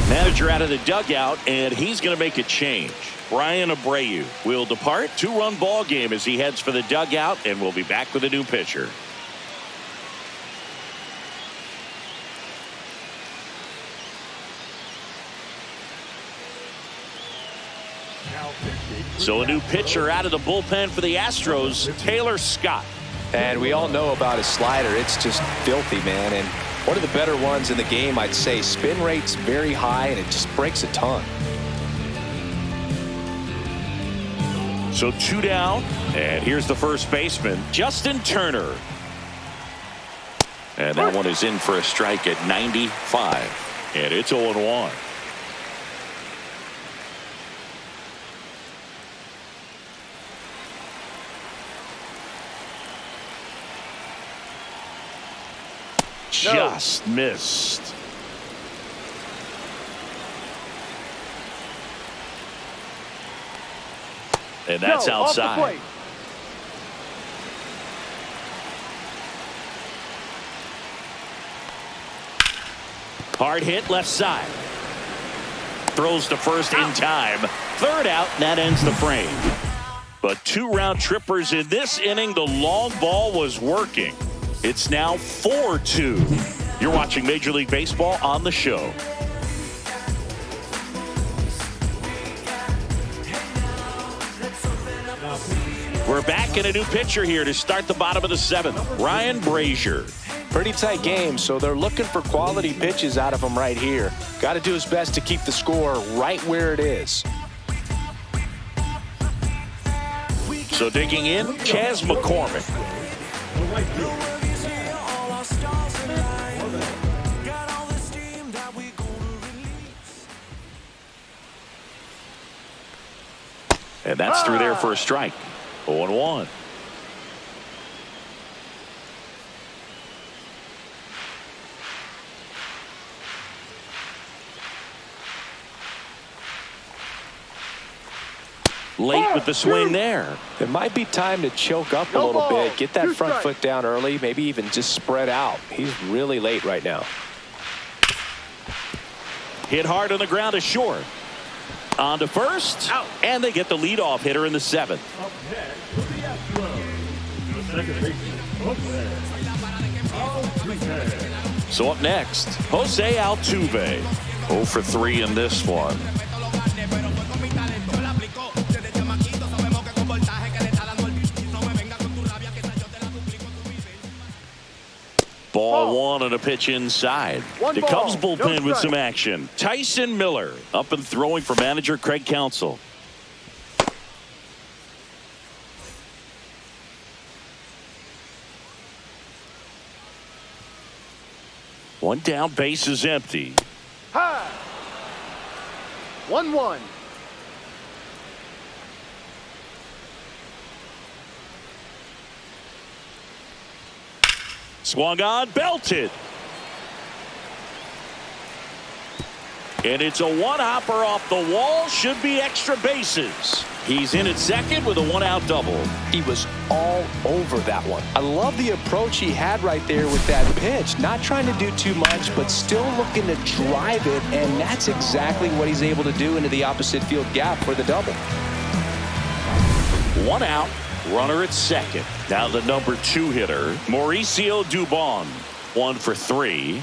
Manager out of the dugout, and he's going to make a change. Brian Abreu will depart. 2-run ball game as he heads for the dugout, and we'll be back with a new pitcher. So a new pitcher out of the bullpen for the Astros, Taylor Scott. And we all know about his slider. It's just filthy, man. And one of the better ones in the game, I'd say. Spin rate's very high, and it just breaks a ton. So 2 down, and here's the first baseman, Justin Turner. And that one is in for a strike at 95. And it's 0-1. Just missed. And that's outside. Hard hit left side. Throws to first in time. Third out, and that ends the frame. But 2 round trippers in this inning. The long ball was working. It's now 4-2. You're watching Major League Baseball on the show. We're back in a new pitcher here to start the bottom of the 7th. Ryan Brazier. Pretty tight game, so they're looking for quality pitches out of him right here. Got to do his best to keep the score right where it is. So digging in, Chas McCormick. And that's through there for a strike. 0-1. Late with the swing there. It might be time to choke up a little bit, get that front foot down early, maybe even just spread out. He's really late right now. Hit hard on the ground to short. On to first, and they get the leadoff hitter in the 7th. Up next for the Astros, the second baseman, Jose Altuve. So up next, Jose Altuve. 0 for 3 in this one. Ball 1 and a pitch inside. The Cubs bullpen with some action. Tyson Miller up and throwing for manager Craig Counsell. One down, base is empty. High. 1-1. Swung on, belted. And it's a one-hopper off the wall. Should be extra bases. He's in at second with a 1-out double. He was all over that one. I love the approach he had right there with that pitch. Not trying to do too much, but still looking to drive it, and that's exactly what he's able to do into the opposite field gap for the double. 1 out. Runner at second. Now the number 2 hitter, Mauricio Dubon. 1 for 3.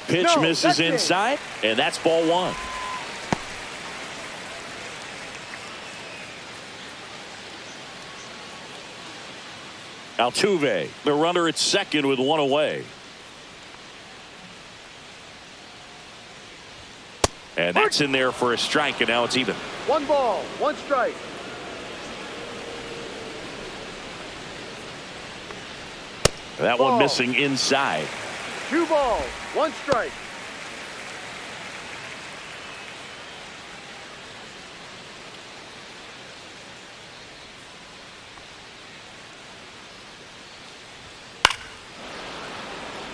Pitch misses inside, and that's ball 1. Altuve, the runner at second with 1 away. And that's in there for a strike, and now it's even. 1 ball, 1 strike. That one missing inside. 2 balls, 1 strike.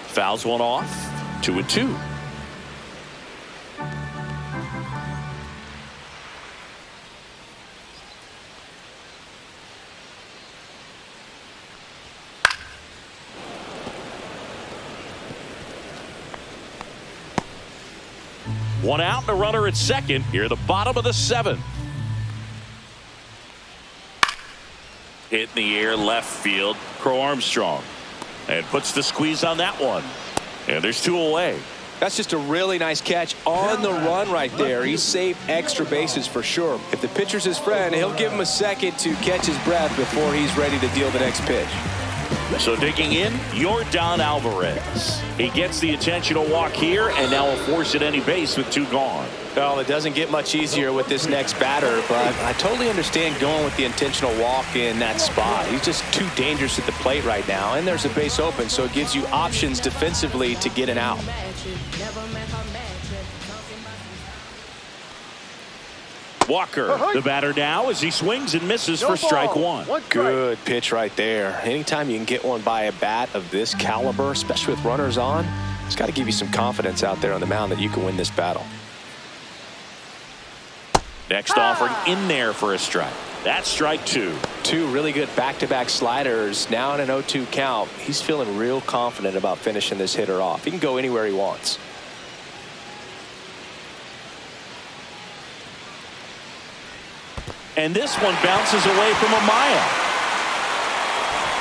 Fouls one off. 2-2. One out and a runner at second. Here the bottom of the 7th. Hit in the air left field. Crow Armstrong. And puts the squeeze on that one. And there's 2 away. That's just a really nice catch on the run right there. He saved extra bases for sure. If the pitcher's his friend, he'll give him a second to catch his breath before he's ready to deal the next pitch. So digging in, Yordan Alvarez. He gets the intentional walk here and now will force at any base with 2 gone. Well, it doesn't get much easier with this next batter, but I totally understand going with the intentional walk in that spot. He's just too dangerous at the plate right now, and there's a base open, so it gives you options defensively to get an out. Walker, the batter now as he swings and misses for strike 1. Good pitch right there. Anytime you can get one by a bat of this caliber, especially with runners on, it's got to give you some confidence out there on the mound that you can win this battle. Next offering in there for a strike. That's strike 2. 2 really good back-to-back sliders. Now in an 0-2 count. He's feeling real confident about finishing this hitter off. He can go anywhere he wants. And this one bounces away from Amaya.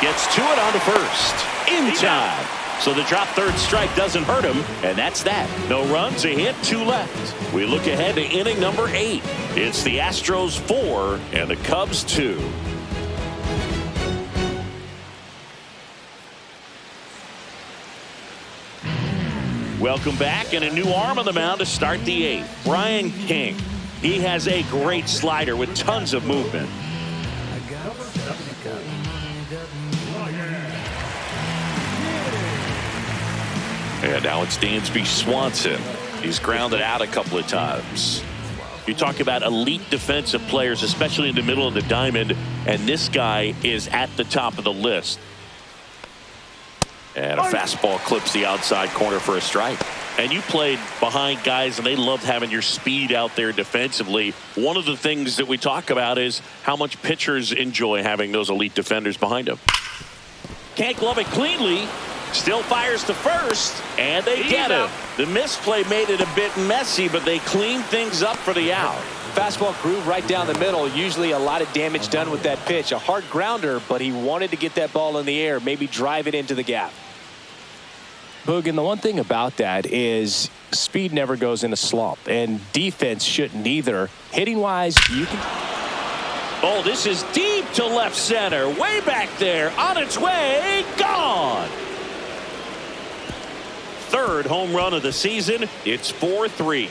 Gets to it on to first. In time. So the drop third strike doesn't hurt him. And that's that. No runs, a hit, 2 left. We look ahead to inning number 8. It's the Astros 4 and the Cubs 2. Welcome back, and a new arm on the mound to start the 8th. Brian King. He has a great slider with tons of movement. And now it's Dansby Swanson. He's grounded out a couple of times. You talk about elite defensive players, especially in the middle of the diamond, and this guy is at the top of the list. And a fastball clips the outside corner for a strike. And you played behind guys, and they loved having your speed out there defensively. One of the things that we talk about is how much pitchers enjoy having those elite defenders behind them. Can't glove it cleanly. Still fires to first, and they get him. The misplay made it a bit messy, but they cleaned things up for the out. Fastball groove right down the middle. Usually a lot of damage done with that pitch. A hard grounder, but he wanted to get that ball in the air, maybe drive it into the gap. Boog, and the one thing about that is speed never goes in a slump, and defense shouldn't either. Hitting-wise, you can... Oh, this is deep to left center. Way back there. On its way. Gone. Third home run of the season. It's 4-3.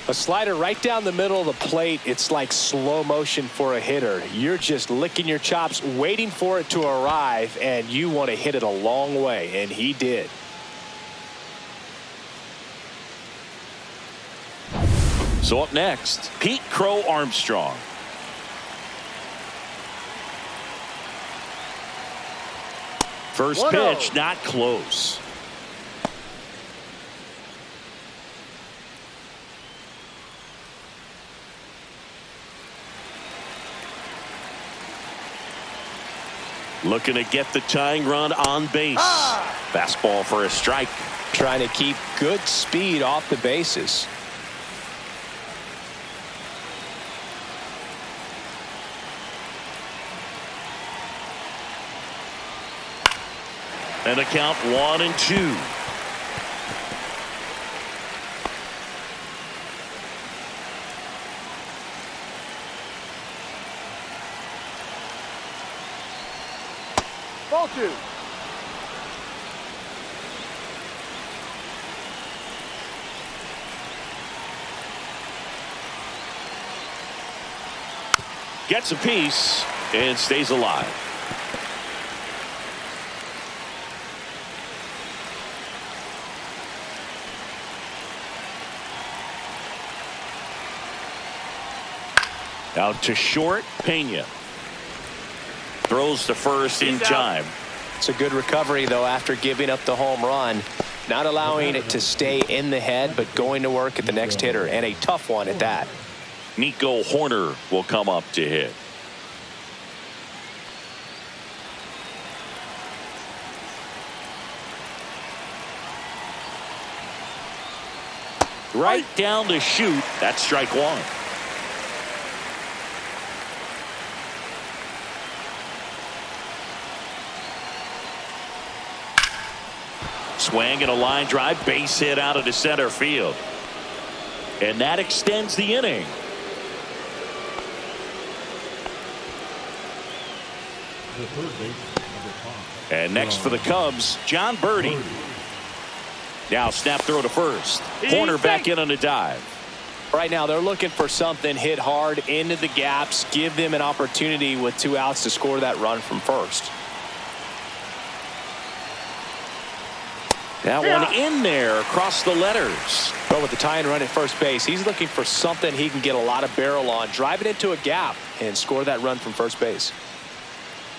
A slider right down the middle of the plate. It's like slow motion for a hitter. You're just licking your chops, waiting for it to arrive, and you want to hit it a long way, and he did. So up next, Pete Crow Armstrong. First pitch, not close. Looking to get the tying run on base. Fastball for a strike. Trying to keep good speed off the bases. And a count 1-2. Ball 2. Gets a piece and stays alive. Out to short, Pena. Throws to first in time. It's a good recovery, though, after giving up the home run. Not allowing it to stay in the head, but going to work at the next hitter, and a tough one at that. Nico Horner will come up to hit. Right down to shoot. That's strike one. Swing and a line drive, base hit out of the center field. And that extends the inning. The third baseman, number 5. And next for the Cubs, John Birdie. Now snap throw to first. Horner back in on the dive. Right now they're looking for something hit hard into the gaps, give them an opportunity with 2 outs to score that run from first. That one in there across the letters. But with the tying run at first base, he's looking for something he can get a lot of barrel on, drive it into a gap, and score that run from first base.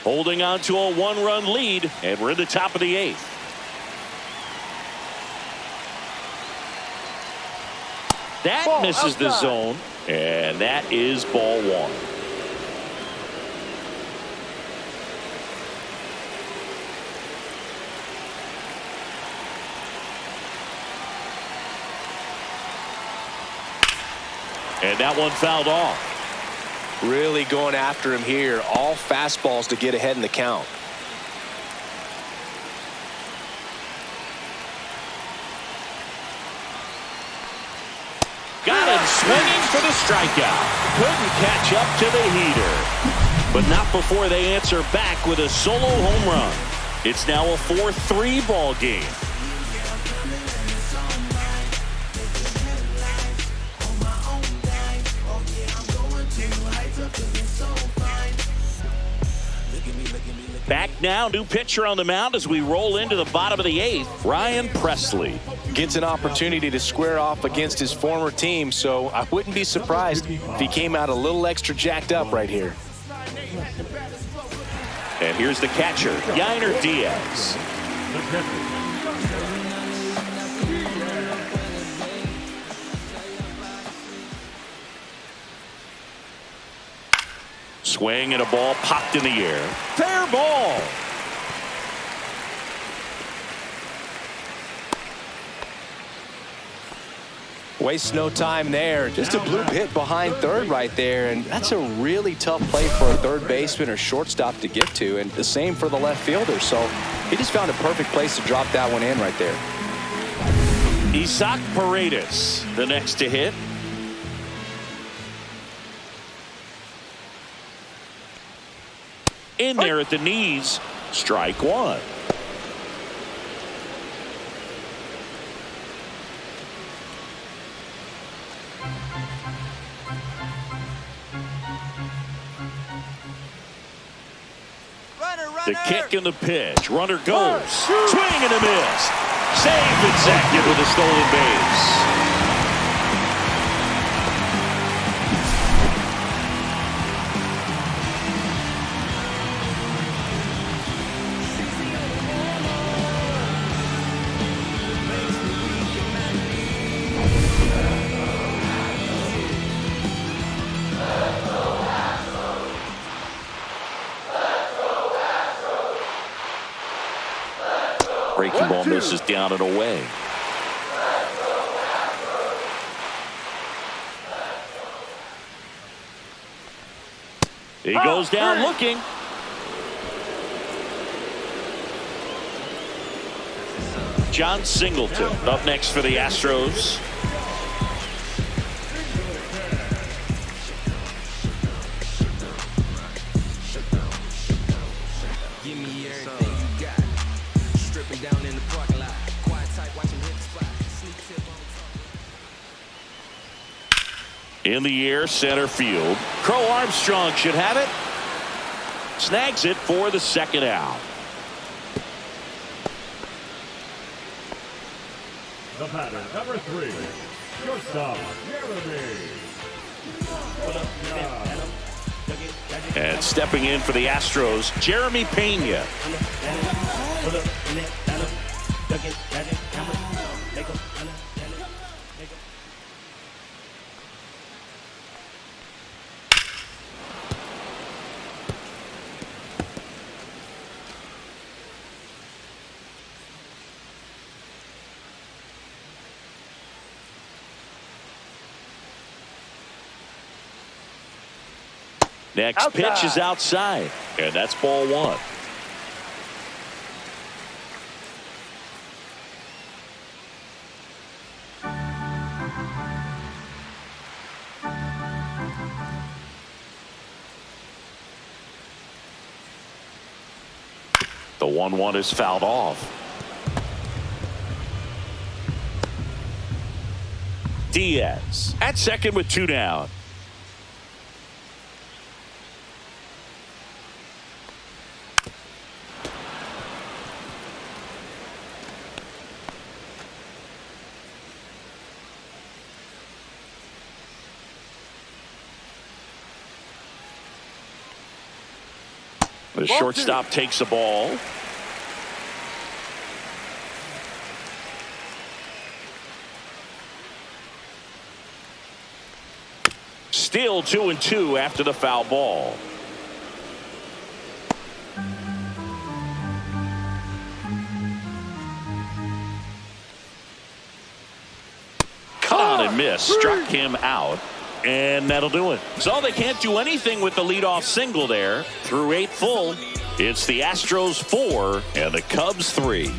Holding on to a 1-run lead, and we're in the top of the 8th. That Ball misses the outside. zone, and that is ball 1. And that one fouled off. Really going after him here. All fastballs to get ahead in the count. Got him swinging for the strikeout. Couldn't catch up to the heater. But not before they answer back with a solo home run. It's now a 4-3 ball game. Back now, new pitcher on the mound as we roll into the bottom of the 8th, Ryan Presley. Gets an opportunity to square off against his former team, so I wouldn't be surprised if he came out a little extra jacked up right here. And here's the catcher, Yainer Diaz. The catcher, Swing and a ball popped in the air. Fair ball. Wastes no time there. Just a bloop hit behind third right there, and that's a really tough play for a third baseman or shortstop to get to, and the same for the left fielder. So he just found a perfect place to drop that one in right there. Isaac Paredes, the next to hit. In there at the knees, strike one. The kick and the pitch. Runner goes. Swing and a miss. Safe at second with a stolen base. Breaking ball misses down and away. He goes down looking. John Singleton up next for the Astros. Give me everything you got. Stripping down in the parking lot. Quiet type, watch him hit the spot. Sneak tip on top. In the air, center field. Crow Armstrong should have it. Snags it for the second out. The batter, number 3, shortstop, Jeremy. And stepping in for the Astros, Jeremy Pena. Next pitch is outside, and that's ball 1. The 1-1 is fouled off. Diaz at second with 2 down. The shortstop takes the ball. Still 2-2 after the foul ball. Cut on and miss. Struck him out. And that'll do it. So they can't do anything with the leadoff single there. Through 8 full, it's the Astros 4 and the Cubs 3.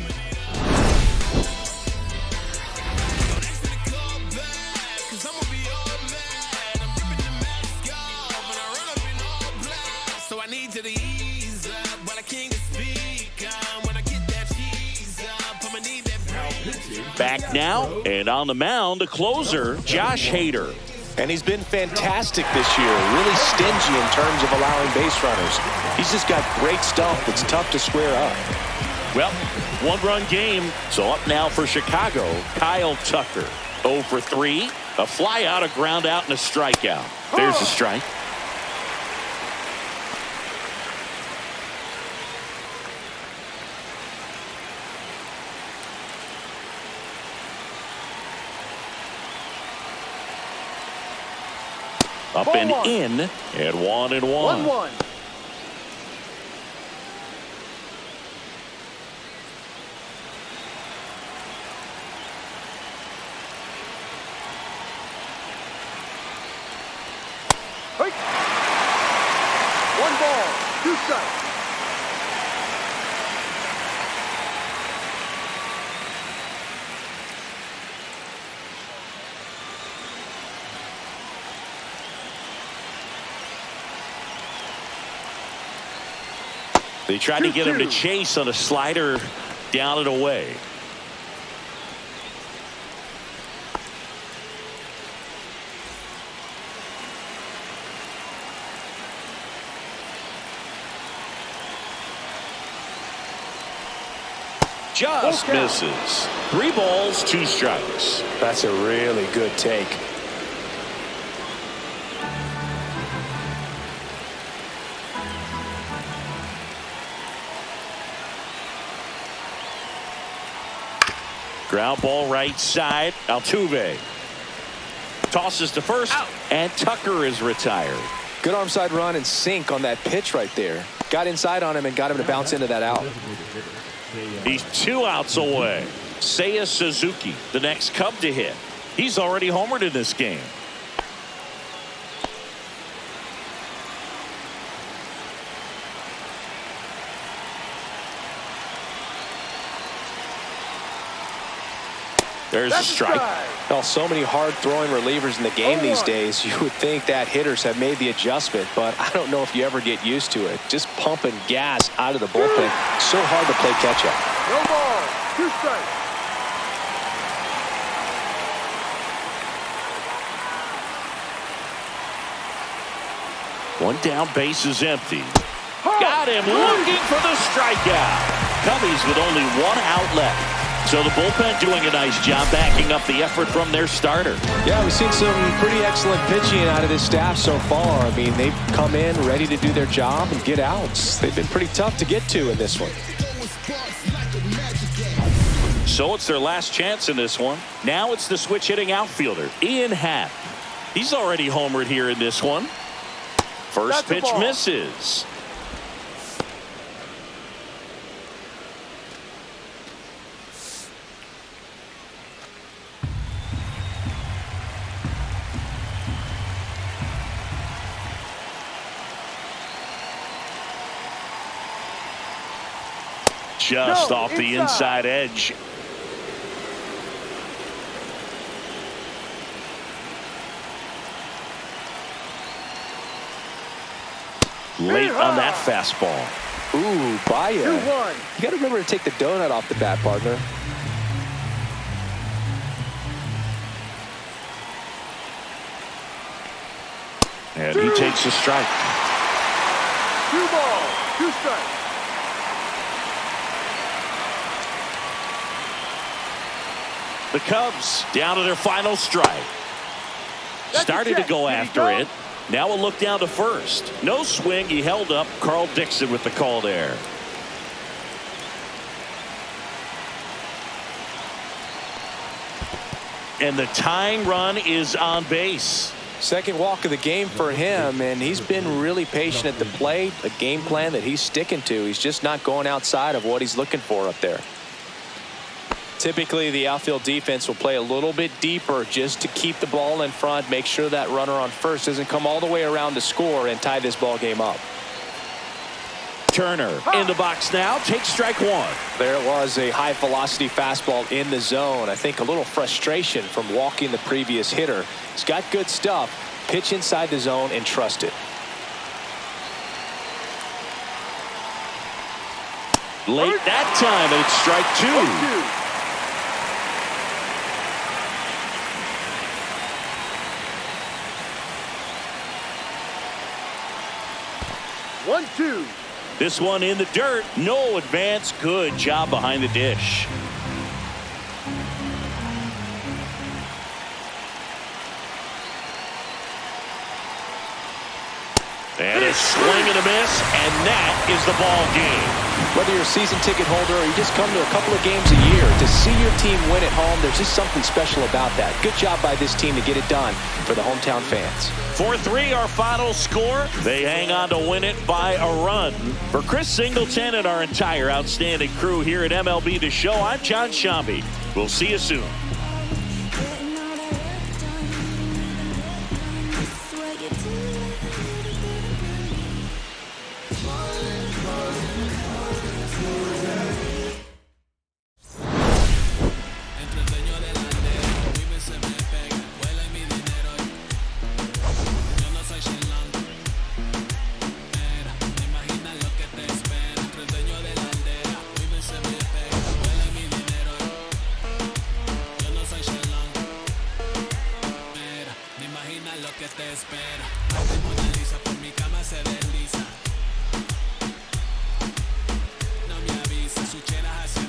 Back now, and on the mound, the closer, Josh Hader. And he's been fantastic this year. Really stingy in terms of allowing base runners. He's just got great stuff that's tough to square up. Well, 1-run game. So up now for Chicago, Kyle Tucker. 0 for 3. A fly out, a ground out, and a strikeout. There's a strike. Up and in, and 1-1. 1-1. Hey. 1 ball, 2 strikes. They tried to get him to chase on a slider down and away. Just misses. 3 balls, 2 strikes. That's a really good take. Ground ball right side. Altuve tosses to first, and Tucker is retired. Good arm side run and sink on that pitch right there. Got inside on him and got him to bounce into that out. He's 2 outs away. Seiya Suzuki, the next Cub to hit. He's already homered in this game. There's a strike. Well, so many hard-throwing relievers in the game these days. You would think that hitters have made the adjustment, but I don't know if you ever get used to it. Just pumping gas out of the bullpen. So hard to play catch-up. No ball, 2 strikes. One down, base is empty. Got him looking for the strikeout. Cubbies with only one out left. So the bullpen doing a nice job backing up the effort from their starter. Yeah, we've seen some pretty excellent pitching out of this staff so far. I mean, they've come in ready to do their job and get outs. They've been pretty tough to get to in this one. So it's their last chance in this one. Now it's the switch hitting outfielder, Ian Happ. He's already homered here in this one. First pitch misses. Just off the inside edge. Late on that fastball. Ooh, Baya. You got to remember to take the donut off the bat, partner. And he takes a strike. 2 balls, 2 strikes. The Cubs down to their final strike. Started to go after it. Now a look down to first. No swing. He held up. Carl Dixon with the call there. And the tying run is on base. Second walk of the game for him, and he's been really patient at the plate. A game plan that he's sticking to. He's just not going outside of what he's looking for up there. Typically, the outfield defense will play a little bit deeper just to keep the ball in front, make sure that runner on first doesn't come all the way around to score and tie this ball game up. Turner in the box now, takes strike one. There it was, a high velocity fastball in the zone. I think a little frustration from walking the previous hitter. He's got good stuff. Pitch inside the zone and trust it. Late that time, and it's strike two. 1-2. This one in the dirt. No advance. Good job behind the dish. And a swing and a miss, and that is the ball game. Whether you're a season ticket holder or you just come to a couple of games a year, to see your team win at home, there's just something special about that. Good job by this team to get it done for the hometown fans. 4-3 our final score. They hang on to win it by a run. For Chris Singleton and our entire outstanding crew here at MLB The Show, I'm John Shambi. We'll see you soon. Lo que te espera, Mona Lisa por mi cama se desliza. No me avisa, su chera hacia